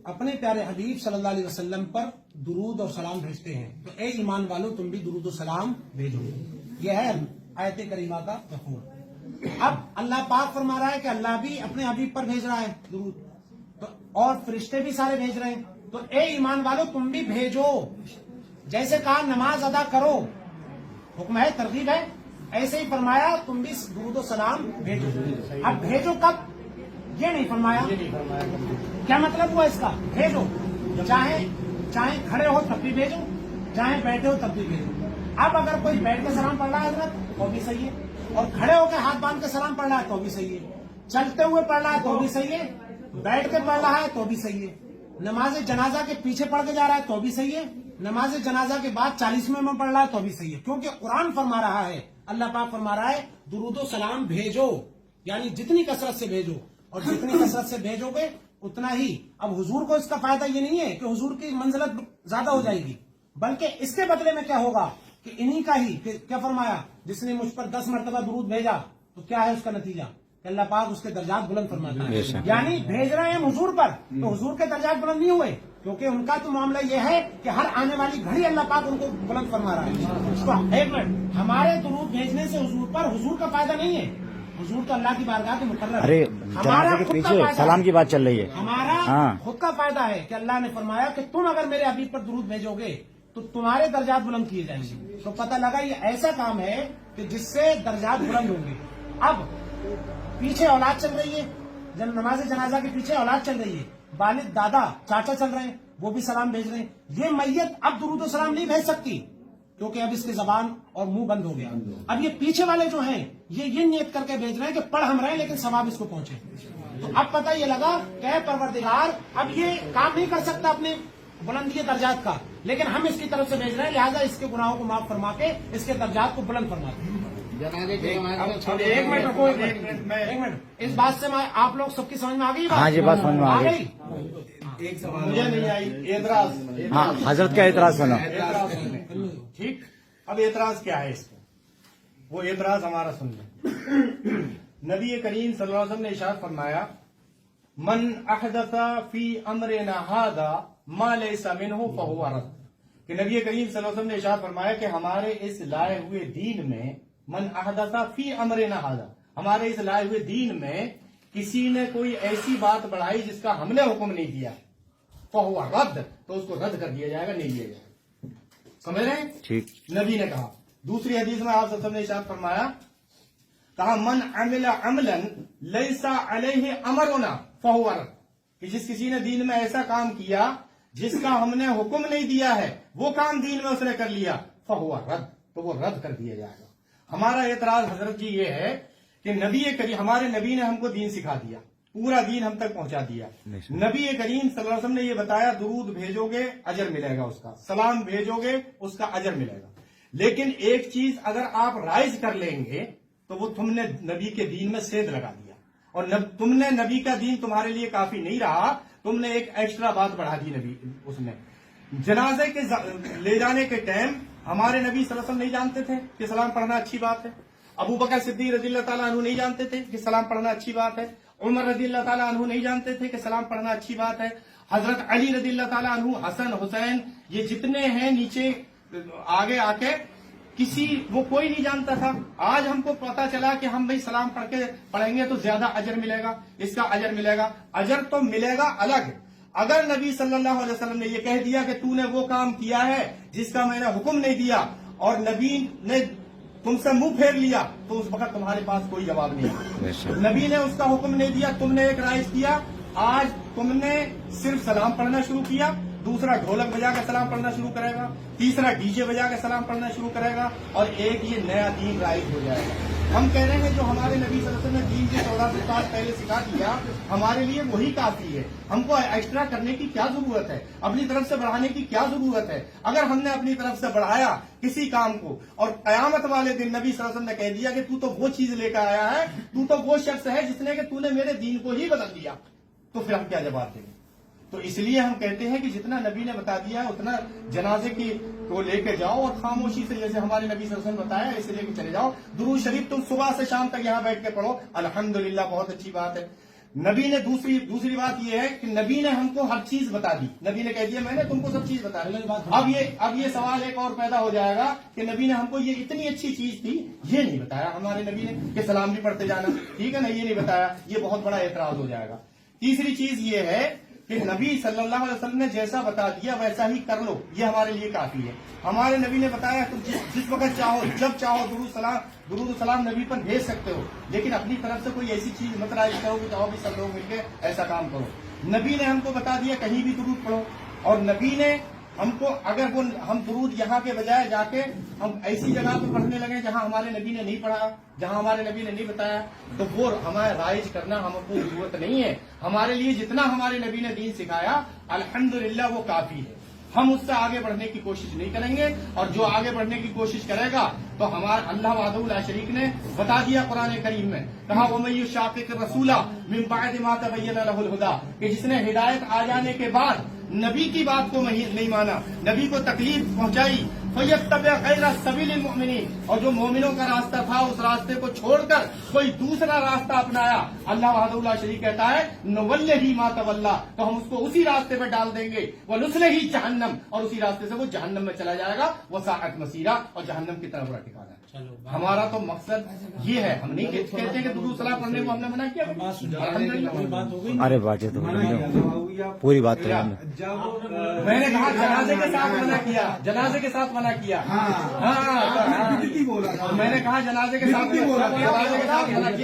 अपने प्यारे हबीब सल्लल्लाहु अलैहि वसल्लम पर दुरूद और सलाम भेजते हैं, तो ए ईमान वालों तुम भी दुरूद और सलाम भेजो। यह है आयत करीमा का मफ़हूम। अब अल्लाह पाक फरमा रहा है कि अल्लाह भी अपने हबीब पर भेज रहा है दुरूद, तो और फरिश्ते भी सारे भेज रहे हैं, तो ए ईमान वालों तुम भी भेजो। जैसे कहा नमाज अदा करो, हुक्म है, तरगीब है, ऐसे ही फरमाया तुम भी दुरूद और सलाम भेजो। अब भेजो कब, ये नहीं फरमाया। क्या मतलब हुआ इसका? भेजो, चाहे खड़े हो तब भी भेजो, चाहे बैठे हो तब भी भेजो। अब अगर कोई बैठ के सलाम पढ़ रहा है हजरत तो भी सही है, और खड़े होकर हाथ बांध के सलाम पढ़ रहा है तो भी सही है, चलते हुए पढ़ रहा है तो भी सही है, बैठ के पढ़ रहा है तो भी सही है, नमाज जनाजा के पीछे पढ़ के जा रहा है तो भी सही है, नमाज जनाजा के बाद 40वें में पढ़ रहा है तो भी सही है। क्योंकि कुरान फरमा रहा है, अल्लाह पाक फरमा रहा है दुरूदो सलाम भेजो, यानी जितनी कसरत से भेजो, और जितनी कसरत से भेजोगे उतना ही। अब हुजूर को इसका फायदा ये नहीं है कि हुजूर की मंजिलत ज्यादा हो जाएगी, बल्कि इसके बदले में क्या होगा कि इन्हीं का ही क्या फरमाया, जिसने मुझ पर 10 मरतबा दुरूद भेजा तो क्या है उसका नतीजा, अल्लाह पाक उसके दर्जात बुलंद फरमाता है। यानी भेज रहे हैं हुजूर पर, तो हुजूर के दर्जात बुलंद नहीं हुए, क्योंकि उनका तो मामला यह है कि हर आने वाली घड़ी अल्लाह पाक उनको बुलंद फरमा रहा है। उसको एक मिनट, हमारे दुरूद भेजने से हुजूर पर हुजूर का फायदा नहीं है, हुजूर तो अल्लाह की बारगाह के मुकर्रर। अरे जनाजे के पीछे सलाम की बात चल रही है, हमारा खुद का फायदा है कि अल्लाह ने फरमाया कि तुम अगर मेरे हबीब पर दुरूद भेजोगे तो तुम्हारे दर्जात बुलंद किए जाएंगे। तो पता लगा ये ऐसा काम है कि जिससे दर्जात बुलंद होंगे। अब पीछे औलाद चल रही है, जब नमाज जनाजा के पीछे औलाद चल रही है, वालिद दादा चाचा चल रहे हैं, वो भी सलाम भेज रहे हैं। ये मैयत अब दुरूद सलाम नहीं भेज सकती, क्योंकि अब इसकी जबान और मुंह बंद हो गया। अब ये पीछे वाले जो हैं ये नियत करके भेज रहे हैं कि पढ़ हम रहे हैं लेकिन सवाब इसको पहुंचे। तो अब पता ये लगा कि परवरदिगार अब ये काम नहीं कर सकता अपने बुलंदी दर्जात का, लेकिन हम इसकी तरफ से भेज रहे हैं, लिहाजा इसके गुनाहों को माफ फरमा के इसके दर्जात को बुलंद फरमाते हैं। एक मिनट रुको, एक मिनट, इस बात से आप लोग सबकी समझ में आ गई? हाँ जी, बात समझ में आ गई। एक सवाल मुझे नहीं आई एतराज। हाँ हजरत का एतराज सुनो। एतराज सुन लें। ठीक, अब एतराज क्या है इसको, वो एतराज हमारा सुन लें। नबी करीम सल्लल्लाहु अलैहि वसल्लम ने इरशाद फरमाया, मन अहदसा फी अमरिना हादा मा लैसा मिन्हु फहुवा रद्द। कि नबी करीम सल्लल्लाहु अलैहि वसल्लम ने इरशाद फरमाया कि हमारे इस लाए हुए दीन में, मन अहदसा फी अमरिना हादा, हमारे इस लाए हुए दीन में किसी ने कोई ऐसी बात बढ़ाई जिसका हमने हुक्म नहीं दिया, फहुवा रद्द, तो उसको रद्द कर दिया जाएगा, नहीं लिया जाएगा। समझ रहे हैं? ठीक। नबी ने कहा। दूसरी हदीस में आप सल्लल्लाहु अलैहि वसल्लम ने इरशाद फरमाया, कहा मन अमिला अमलन लैसा अलैहि अमरुना फहुवा रद्द, कि जिस किसी ने दीन में ऐसा काम किया जिसका हमने हुक्म नहीं दिया है, वो काम दीन में उसने कर लिया, फहुवा रद्द, तो वो रद्द कर दिया जाएगा। हमारा एतराज हजरत जी ये है कि हमारे नबी ने हमको दीन सिखा दिया, पूरा दीन हम तक पहुंचा दिया। नबी करीम सल्लल्लाहु अलैहि वसल्लम ने ये बताया, दुरूद भेजोगे अजर मिलेगा उसका, सलाम भेजोगे उसका अजर मिलेगा। लेकिन एक चीज अगर आप राइज कर लेंगे तो वो तुमने नबी के दीन में सेध लगा दिया, और तुमने नबी का दीन तुम्हारे लिए काफी नहीं रहा, तुमने एक एक्स्ट्रा बात बढ़ा दी नबी उसमें। जनाजे के ले जाने के टाइम हमारे नबी सल्लल्लाहु अलैहि वसल्लम नहीं जानते थे कि सलाम पढ़ना अच्छी बात है, अबू बकर सिद्दीक रज़ियल्लाहु ताला अन्हु नहीं जानते थे कि सलाम पढ़ना अच्छी बात है, उमर रज़ियल्लाहु ताला अन्हु नहीं जानते थे कि सलाम पढ़ना अच्छी बात है, हजरत अली रज़ियल्लाहु ताला अन्हु, हसन हुसैन, ये जितने हैं नीचे आगे आके किसी वो कोई नहीं जानता था। आज हमको पता चला कि हम भाई सलाम पढ़ेंगे तो ज्यादा अजर मिलेगा, इसका अजर मिलेगा। अजर तो मिलेगा अलग, अगर नबी सल्लल्लाहु अलैहि वसल्लम ने ये कह दिया कि तूने वो काम किया है जिसका मैंने हुक्म नहीं दिया, और नबी ने तुमसे मुंह फेर लिया, तो उस वक्त तुम्हारे पास कोई जवाब नहीं है। नबी ने उसका हुक्म नहीं दिया, तुमने एक राइज किया, आज तुमने सिर्फ सलाम पढ़ना शुरू किया, दूसरा ढोलक बजा के सलाम पढ़ना शुरू करेगा, तीसरा डीजे बजा के सलाम पढ़ना शुरू करेगा, और एक ये नया दीन राइज हो जाएगा। हम कह रहे हैं जो हमारे नबी सल्लल्लाहु अलैहि वसल्लम ने दीन के 1400 साल पहले सिखा दिया, हमारे लिए वही काफी है। हमको एक्स्ट्रा करने की क्या जरूरत है, अपनी तरफ से बढ़ाने की क्या जरूरत है? अगर हमने अपनी तरफ से बढ़ाया किसी काम को, और कयामत वाले दिन नबी सल्लल्लाहु अलैहि वसल्लम ने कह दिया कि तू तो वो चीज लेकर आया है, तू तो वो शख्स है जिसने कि तूने मेरे दीन को ही बदल दिया, तो फिर हम क्या जवाब देंगे? तो इसलिए हम कहते हैं कि जितना नबी ने बता दिया है उतना जनाजे की को लेके जाओ, और खामोशी से, जैसे हमारे नबी सल्लल्लाहु अलैहि वसल्लम बताया, इसे लेके चले जाओ। दुरूद शरीफ तुम सुबह से शाम तक यहाँ बैठ के पढ़ो, अल्हम्दुलिल्लाह, बहुत अच्छी बात है। नबी ने दूसरी बात यह है कि नबी ने हमको हर चीज बता दी, नबी ने कह दिया मैंने तुमको सब चीज बता दी। अब ये सवाल एक और पैदा हो जाएगा कि नबी ने हमको ये इतनी अच्छी चीज थी, ये नहीं बताया हमारे नबी ने कि सलाम भी पढ़ते जाना, ठीक है ना, ये नहीं बताया, ये बहुत बड़ा एतराज हो जाएगा। तीसरी चीज ये है कि नबी सल्लल्लाहु अलैहि वसल्लम ने जैसा बता दिया वैसा ही कर लो, ये हमारे लिए काफी है। हमारे नबी ने बताया तुम जिस वक्त चाहो, जब चाहो दुरूद सलाम नबी पर भेज सकते हो, लेकिन अपनी तरफ से कोई ऐसी चीज मत राइज करो कि जाओ भी सब लोग मिलकर ऐसा काम करो। नबी ने हमको बता दिया कहीं भी दुरूद पढ़ो, और नबी ने हमको, अगर वो हम दुरूद यहाँ के बजाय जाके हम ऐसी जगह पर पढ़ने लगे जहाँ हमारे नबी ने नहीं पढ़ा, जहाँ हमारे नबी ने नहीं बताया, तो वो हमारे राइज करना हमको जरूरत नहीं है। हमारे लिए जितना हमारे नबी ने दीन सिखाया, अल्हम्दुलिल्लाह, वो काफी है। हम उससे आगे बढ़ने की कोशिश नहीं करेंगे, और जो आगे बढ़ने की कोशिश करेगा तो हमारा अल्लाह वहदहू ला शरीक ने बता दिया कुरान करीम में, कहा वमन युशाक़िक़ रसूला मिन बअद मा तबय्यन लहुल हुदा, कि जिसने हिदायत आ जाने के बाद नबी की बात को नहीं माना, नबी को तकलीफ पहुंचाई, फयत्तबि गैर सबीलिल मुमिनीन, और जो मोमिनों का रास्ता था उस रास्ते को छोड़कर कोई दूसरा रास्ता अपनाया, अल्लाह वहदहू ला शरीक कहता है नुवल्लिही मा तवल्ला, तो हम उसको उसी रास्ते पर डाल देंगे, वनुस्लिही जहन्नम, और उसी रास्ते से वो जहन्नम में चला जाएगा, वसाअत मसीरा, और जहन्नम की तरफ ठिकाना है। हमारा तो मकसद ये है, हम नहीं कहते कि दुरूद सलाम पढ़ने को हमने मना किया। अरे बात तो पूरी बात तो मैंने कहा जनाजे के साथ मना किया, जनाजे के साथ मना किया। हाँ, मैंने कहा जनाजे के साथ मना किया।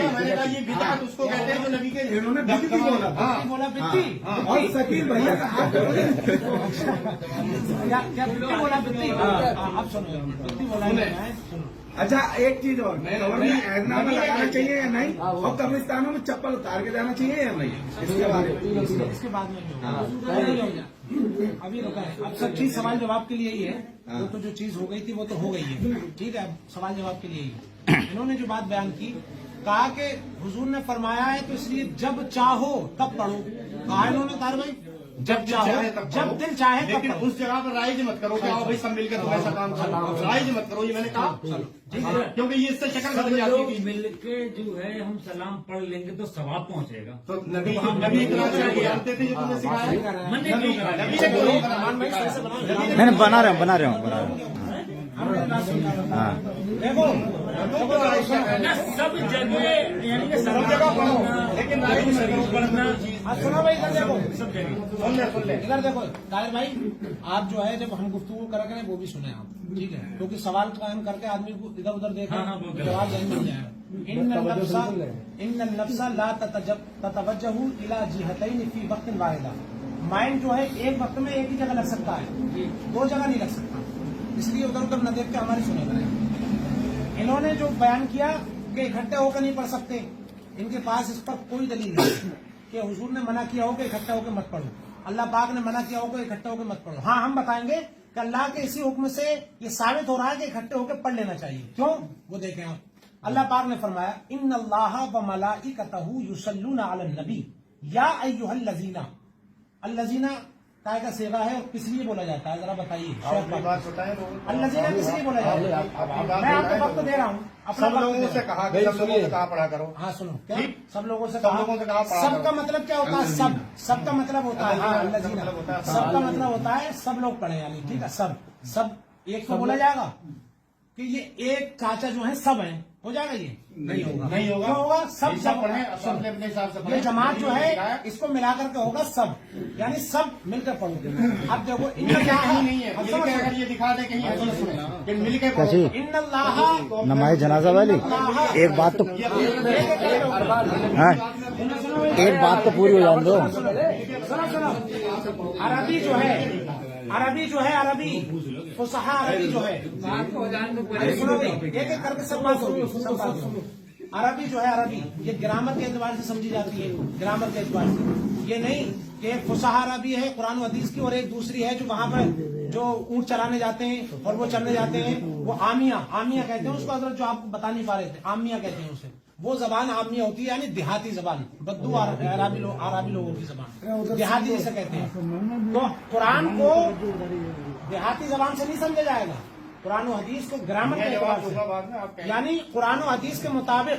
मैंने कहा ये बिदअत उसको कहते हैं जो नबी के, इन्होंने बिदअत बोला, बोला बिदअत, और शकील भैया क्या बोला बिदअत, आप सुनो। अच्छा एक चीज और, कब्र में ऐदनामा लगाना चाहिए या नहीं, और कब्रिस्तानों में चप्पल उतार के जाना चाहिए या नहीं, इसके बाद में अभी रुका है। अब सब चीज सवाल जवाब के लिए ही है, तो जो चीज हो गई थी वो तो हो गई है, ठीक है, अब सवाल जवाब के लिए ही। इन्होंने जो बात बयान की, कहा कि हुजूर ने फरमाया है तो इसलिए जब चाहो तब पढ़ो, कहा इन्होंने तार भाई, जब चाहे तब जब करो। दिल चाहे तब लेकिन पढ़ो। उस जगह पर राइज मत करो कि आओ भाई सब मिलकर तुम ऐसा काम करो, राइज मत करो, ये मैंने कहा, ठीक है, क्योंकि ये इससे शक्ल सब बदल जाती लोग है। मिलके जो है हम सलाम पढ़ लेंगे तो सवाब पहुंचेगा। तो नबी इतना जानते थे जो तुमने सिखाया, मन ने क्यों करा? नबी ने क्यों करा? नहीं बना रहे हूँ हाँ देखो ना सब जगह यानी कि सलाम पढ़ना, लेकिन राइज मत करो, पढ़ना सुनो भाई, इधर देखो, सब जगह। सुन ले इधर देखो ताहिर भाई, आप जो है जब हम गुफ्तगू करा करें वो भी सुने आप, ठीक है, क्योंकि सवाल कायम करके आदमी को इधर उधर देखे हाँ, वो जवाब जहन मिल जाएगा। इन नफ्सा ला ततवज्जहु इला जिहतैन फी वक्त वाहिदा। माइंड जो है एक वक्त में एक ही जगह लग सकता है, दो जगह नहीं लग सकता, इसलिए उधर उधर न देख के हमारी सुने करें। इन्होंने जो बयान किया कि इकट्ठे होकर नहीं पढ़ सकते, इनके पास इस पर कोई दलील नहीं कि हुजूर ने मना किया हो कि इकट्ठे होकर मत पढ़ो, अल्लाह पाक ने मना किया हो कि इकट्ठे होकर मत पढ़ो। हाँ, हम बताएंगे कि अल्लाह के इसी हुक्म से ये साबित हो रहा है कि इकट्ठे होकर पढ़ लेना चाहिए। क्यों? वो देखें आप, अल्लाह पाक ने फरमाया इन्नल्लाहा व मलाइकतहु युसल्लूना अलन नबी या अय्युहल्लज़ीना। अल्लज़ीना काय का सेवा है और किस लिए बोला जाता है, जरा बताइए। अल्लज़ीना किस लिए बोला जाता है? मैं आपको वक्त दे रहा हूँ, सब लोगों से कहा कि सब लोगों से कहा पढ़ा करो। हाँ सुनो, क्या सब लोगों से सब लोगों से कहा पढ़ा सब करो। का मतलब क्या होता है? सब, सबका मतलब होता है, हाँ, अल्लज़ीना सबका मतलब होता है सब लोग पढ़े, यानी ठीक है, सब एक को बोला जाएगा कि ये एक चाचा जो है सब है, हो जाएगा? ये नहीं होगा, नहीं होगा। क्यों होगा? सब पढ़े अपने अपने हिसाब से ये पढ़े। जमात जो है इसको मिलाकर के होगा सब, यानी सब मिलकर पढ़ो। अब देखो इनका क्या कहीं नहीं है, मिलके अगर ये दिखा दे कहीं कि मिलके क्या चीज? इन्नल्लाह नमाज जनाजा वाली एक बात तो हाँ, एक बात तो पूरी हो जाने दो। सुनो, अरबी जो है अरबी फुसहा अरबी जो है, अरे सुनो एक एक करके सब बात सुनो। अरबी जो है अरबी, ये ग्रामर के एतबार से समझी जाती है, ग्रामर के एतबार से, ये नहीं कि एक फुसहा अरबी है कुरान हदीस की और एक दूसरी है जो वहाँ पर जो ऊँट चराने जाते हैं और वो चलने जाते हैं, वो आमिया कहते हैं उसको, हजरत जो आपको बता नहीं पा रहे थे, आमिया कहते हैं उसे। वो जबान आमिया होती है, यानी देहाती जबान, बद्दू आराबी लोगों की जबान, देहाती जिसे कहते हैं। तो कुरान को देहाती जबान से नहीं समझा जाएगा, कुरान और हदीस को ग्रामर के एतबार से, यानी कुरान और हदीस के मुताबिक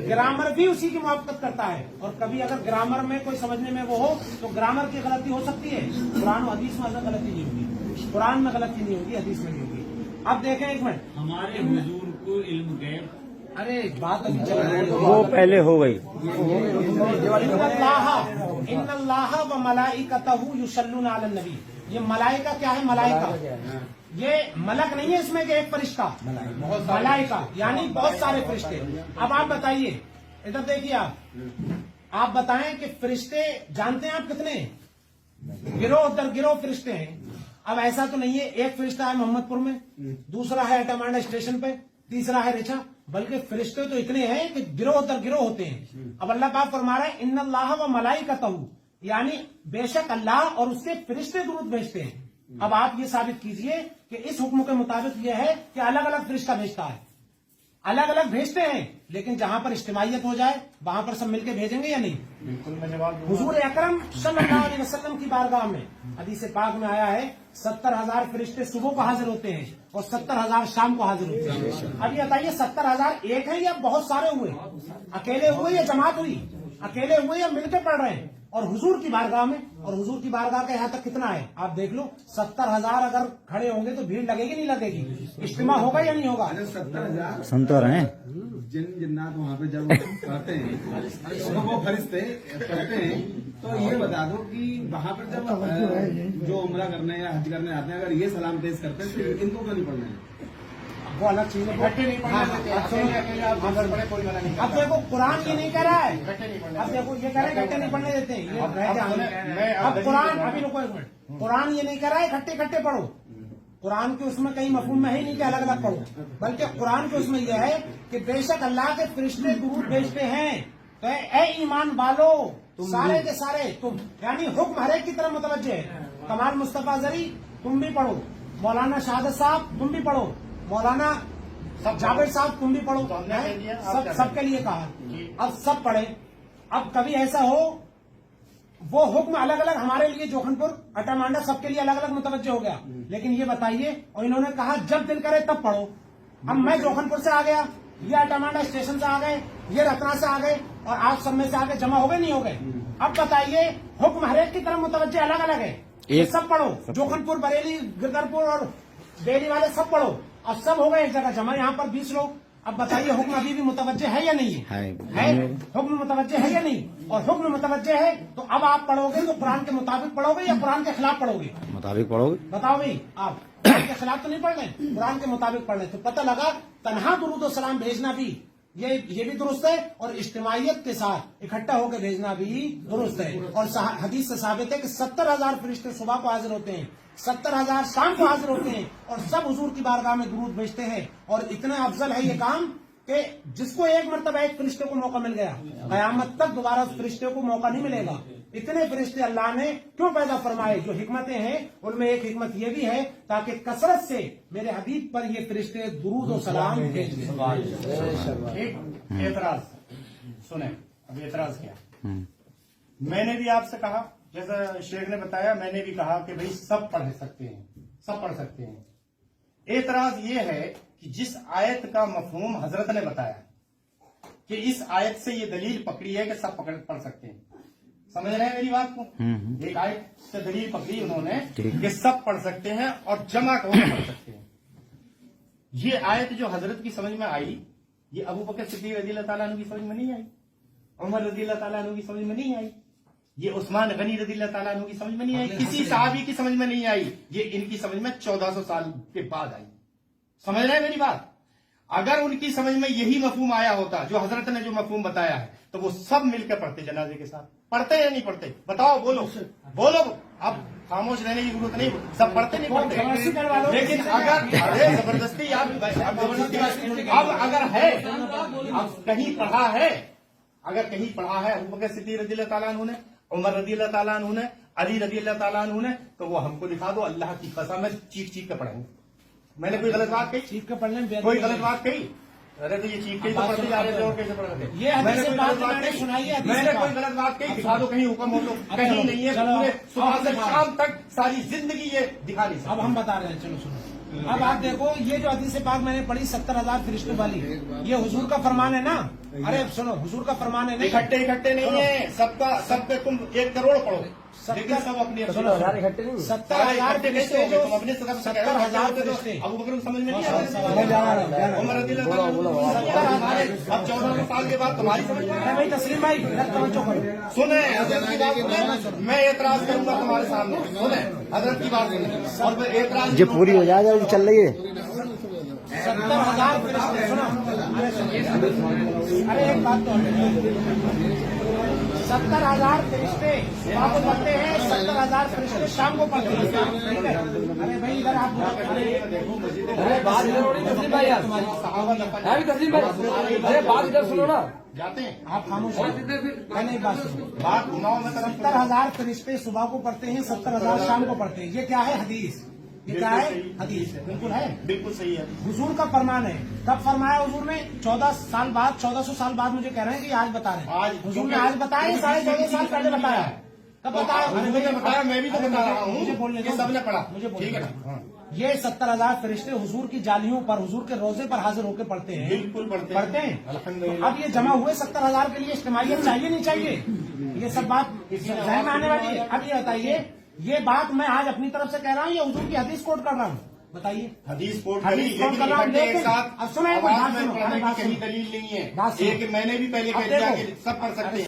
ग्रामर भी उसी की मुआवकत करता है। और कभी अगर ग्रामर में कोई समझने में वो हो तो ग्रामर की गलती हो सकती है, कुरान और हदीस में ऐसा गलती नहीं होगी, कुरान में गलती नहीं होगी, हदीस में नहीं होगी। अब देखें एक मिनट, हमारे हुजूर को इल्म गैब, अरे बात अभी चल रही है। वो पहले हो गई। इन्नल्लाह व मलाइकतहु युसल्लूना अलन नबी। ये मलाइका क्या है? मलाइका ये मलक नहीं है इसमें कि एक फरिश्ता, मलाइका यानी बहुत सारे फरिश्ते। अब आप बताइए, इधर देखिए, आप बताएं कि फरिश्ते जानते हैं आप कितने? गिरोह दर गिरोह फरिश्ते हैं। अब ऐसा तो नहीं है एक फरिश्ता है मोहम्मदपुर में, दूसरा है अटमांडा स्टेशन पे, तीसरा है रिचा, बल्कि फरिश्ते तो इतने हैं कि गिरोह दर गिरोह होते हैं। अब अल्लाह पाक फरमा रहा है इन्नल्लाह व मलाइकतहु, यानी बेशक अल्लाह और उसके फरिश्ते दुरूद भेजते हैं। अब आप ये साबित कीजिए कि इस हुक्म के मुताबिक यह है कि अलग अलग फरिश्ता भेजता है, अलग अलग भेजते हैं, लेकिन जहां पर इज्तिमाइयत हो जाए वहां पर सब मिलकर भेजेंगे या नहीं? बिल्कुल मैं जवाब दूंगा। हुजूर अकरम सल्लल्लाहु अलैहि वसल्लम की बारगाह में हदीस पाक में आया है 70,000 फरिश्ते सुबह को हाजिर होते हैं और 70,000 शाम को हाजिर होते हैं। अब ये बताइए 70,000 एक है या बहुत सारे हुए? अकेले हुए या जमात हुई? अकेले हुए या मिलकर पढ़ रहे हैं? और हुजूर की बारगाह में, और हुजूर की बारगाह का यहाँ तक कितना है आप देख लो। 70,000 अगर खड़े होंगे तो भीड़ लगेगी नहीं लगेगी? इज्तिमा होगा या नहीं होगा? 70,000 सुन तो रहे हैं। जिन जिन्नात वहाँ पे जब आते हैं तो वो फरिश्ते पढ़ते हैं, तो ये बता दो कि वहाँ पर जब जो उम्रा करने या हज करने आते हैं, अगर ये सलाम पेश करते हैं तो इनको क्यों नहीं पढ़ना है? वो अलग चीज है। इकट्ठे नहीं पढ़ने देते, अकेले आप अगर पढ़े कोई मना नहीं अब करता। देखो कुरान ये नहीं कह रहा है, इकट्ठे नहीं पढ़ने अब देखो ये कह रहा है इकट्ठे नहीं पढ़ने देते, ये अब रहते सुने, मैं हैं। अब कुरान, अभी रुको एक मिनट, कुरान ये नहीं कह रहा है इकट्ठे इकट्ठे पढ़ो, कुरान के उसमें कहीं मफहूम में है नहीं कि अलग अलग पढ़ो, बल्कि कुरान के उसमें यह है कि बेशक अल्लाह के फरिश्ते दुरूद भेजते हैं, तो ए ईमान वालो सारे के सारे तुम, यानी हुक्म हर एक की तरफ मुतवज्जे है। कमाल मुस्तफा जरी तुम भी पढ़ो, मौलाना शहादत साहब तुम भी पढ़ो, मौलाना जावेद साहब तुम भी पढ़ो, हमने कह दिया, आप सब क्या सबके लिए कहा। अब सब पढ़े। अब कभी ऐसा हो वो हुक्म अलग अलग हमारे लिए जोखनपुर अटामांडा सबके लिए अलग अलग मुतवज्जे हो गया। लेकिन ये बताइए, और इन्होंने कहा जब दिल करे तब पढ़ो। अब मैं जोखनपुर से आ गया, ये अटामांडा स्टेशन से आ गए, ये रत्ना से आ गए, और आप सब में से आगे जमा हो गए नहीं हो गए। अब बताइए, हुक्म हरेक की तरफ मुतवज्जे अलग अलग है। ये सब पढ़ो, जोखनपुर, बरेली, गिरधरपुर और बेली वाले सब पढ़ो, और सब हो गए एक जगह जमा, यहाँ पर 20 लोग। अब बताइए, हुक्म अभी भी मुतवज्जे है या नहीं है? हुक्म मुतवज्जे है या नहीं? और हुक्म मुतवज्जे है तो अब आप पढ़ोगे तो कुरान के मुताबिक पढ़ोगे या कुरान के खिलाफ पढ़ोगे? मुताबिक पढ़ोगे। बताओ भाई, आप कुरान के खिलाफ तो नहीं पढ़ रहे, कुरान के मुताबिक पढ़ रहे। तो पता लगा तन्हा दुरूद और सलाम भेजना भी ये भी दुरुस्त है, और इज्तिमाइयत के साथ इकट्ठा होकर भेजना भी दुरुस्त है। और हदीस से साबित है कि 70,000 फरिश्ते सुबह को हाजिर होते हैं, 70,000 शाम को हाजिर होते हैं, और सब हुजूर की बारगाह में दुरूद भेजते हैं। और इतना अफजल है ये काम कि जिसको एक मरतबा एक फरिश्ते को मौका मिल गया, कयामत तक दोबारा उस फरिश्ते को मौका नहीं मिलेगा। इतने फरिश्ते अल्लाह ने क्यों पैदा फरमाए? जो हिकमतें हैं उनमें एक हिकमत ये भी है ताकि कसरत से मेरे हबीब पर ये फरिश्ते दुरूद और सलाम भेज दें। एक एतराज सुने, अब एतराज किया। मैंने भी आपसे कहा, जैसा शेख ने बताया, मैंने भी कहा कि भाई सब पढ़ सकते हैं, सब पढ़ सकते हैं। एतराज ये है कि जिस आयत का मफहूम हजरत ने बताया कि इस आयत से ये दलील पकड़ी है कि सब पढ़ सकते हैं, समझ रहे हैं मेरी बात को? एक आयत से दलील पकड़ी उन्होंने कि सब पढ़ सकते हैं और जमा होकर पढ़ सकते हैं। ये आयत जो हजरत की समझ में आई, ये अबू बकर सिद्दीक रज़ी अल्लाह तआला अन्हु की समझ में नहीं आई, उमर रज़ी अल्लाह तआला अन्हु की समझ में नहीं आई, ये उस्मान गनी रज़ी अल्लाह तआला अन्हु की समझ में नहीं आई, किसी सहाबी की समझ में नहीं आई। ये इनकी समझ में 1400 साल के बाद आई। समझ रहे हैं मेरी बात? अगर उनकी समझ में यही मफहूम आया होता जो हजरत ने जो मफहूम बताया है, तो वो सब मिलकर पढ़ते जनाजे के साथ। पढ़ते या नहीं पढ़ते? बताओ, बोलो बोलो। अब खामोश रहने की जरूरत नहीं, सब पढ़ते नहीं पढ़ते। लेकिन अगर अरे जबरदस्ती आप जबरदस्ती अब अगर है, अब कहीं पढ़ा है, अगर कहीं पढ़ा है अबू बकर सिद्दीक रज़ी अल्लाह तआला अन्हु ने, उमर रज़ी अल्लाह तआला अन्हु ने, अली रज़ी अल्लाह तआला अन्हु ने, तो वो हमको दिखा दो। अल्लाह की कसम है, चीख चीख कर पढ़ेंगे। मैंने कोई गलत बात कही? चीख कर पढ़ने में कोई गलत बात कही? अरे तो ये चीख के तो पढ़ते जा रहे थे, और कैसे पढ़ रहे थे? ये मैंने कोई गलत बात कही? सुनाई है, मैंने कोई गलत बात कही? दिखा दो कहीं, हुक्म हो तो। कहीं नहीं है, पूरे सुबह से शाम तक सारी जिंदगी ये दिखा नहीं सकते। अब हम बता रहे हैं, चलो सुनो। अब आप देखो, ये जो हदीस पाक मैंने पढ़ी 70,000 फरिश्तों वाली, ये हुजूर का फरमान है ना? अरे सुनो, हुजूर का फरमान है। इकट्ठे इकट्ठे नहीं है, सबका, सब पे तुम 1 करोड़ पढ़ो, लेकिन सब अपनी 70,000 फरिश्ते, जो 70,000 फरिश्ते अबू बकर को समझ में नहीं आया, उमर रज़ी अल्लाह तआला अन्हु। अब 1400 साल के बाद तुम्हारी समझ में आया। भाई तस्लीम भाई, तवज्जो करो। सुने हजरत की बात सुने, मैं एतराज करूंगा तुम्हारे सामने। सुने हजरत की बात सुने, और मैं एतराज ये पूरी हो जाए, चल रही है। 70,000 फरिश्ते, सुनो। अरे एक बात तो 70,000 फरिश्ते सुबह को पढ़ते हैं, 70,000 फरिश्ते शाम को पढ़ते हैं, ठीक है? अरे भाई इधर आप अरे बात इधर हो रही तस्लीम भाई यार, है भी तस्लीम भाई, अरे बात इधर सुनो ना। जाते हैं आप खामोश हैं। मैंने एक बात सुनो, बात सुनाओ। मैं 70,000 फरिश्ते सुबह को पढ़ते हैं, 70,000 शाम को पढ़ते हैं। ये क्या है? हदीस। ये क्या है? हदीस। बिल्कुल है, बिल्कुल सही है। हुजूर का फरमान है। कब फरमाया हुजूर ने? 14 साल बाद, 1400 साल बाद। मुझे कह रहे हैं कि आज बता रहे हैं। आज हुजूर ने आज बताया, 14.5 साल पहले बताया है। कब बताया? मुझे बताया, मैं भी तो बता रहा हूँ। मुझे बोलने दो, सबने पढ़ा, मुझे बोलने ठीक है दो। ना? ये 70,000 फरिश्ते हुजूर की जालियों पर, हुजूर के रोजे पर हाजिर होकर पढ़ते हैं। बिल्कुल पढ़ते हैं। तो अब ये जमा हुए 70,000 के लिए इज्तिमाइयत चाहिए नहीं चाहिए? ये सब बात ध्यान में आने वाली है। अब ये बताइए, ये बात मैं आज अपनी तरफ से कह रहा हूँ या हुजूर की हदीस कोट कर रहा हूँ? बताइए। हदीस कोट हदीस करी, कोट लेकिन कर रहा हूँ, इकट्ठे एक लेकिन साथ अब सुनो, एक आवाज बात में सुनो, पढ़ने बात की कहीं सुनो। दलील नहीं है। बात सुनो। एक मैंने भी पहले अब कह दिया देखो। कि सब पढ़ सकते हैं।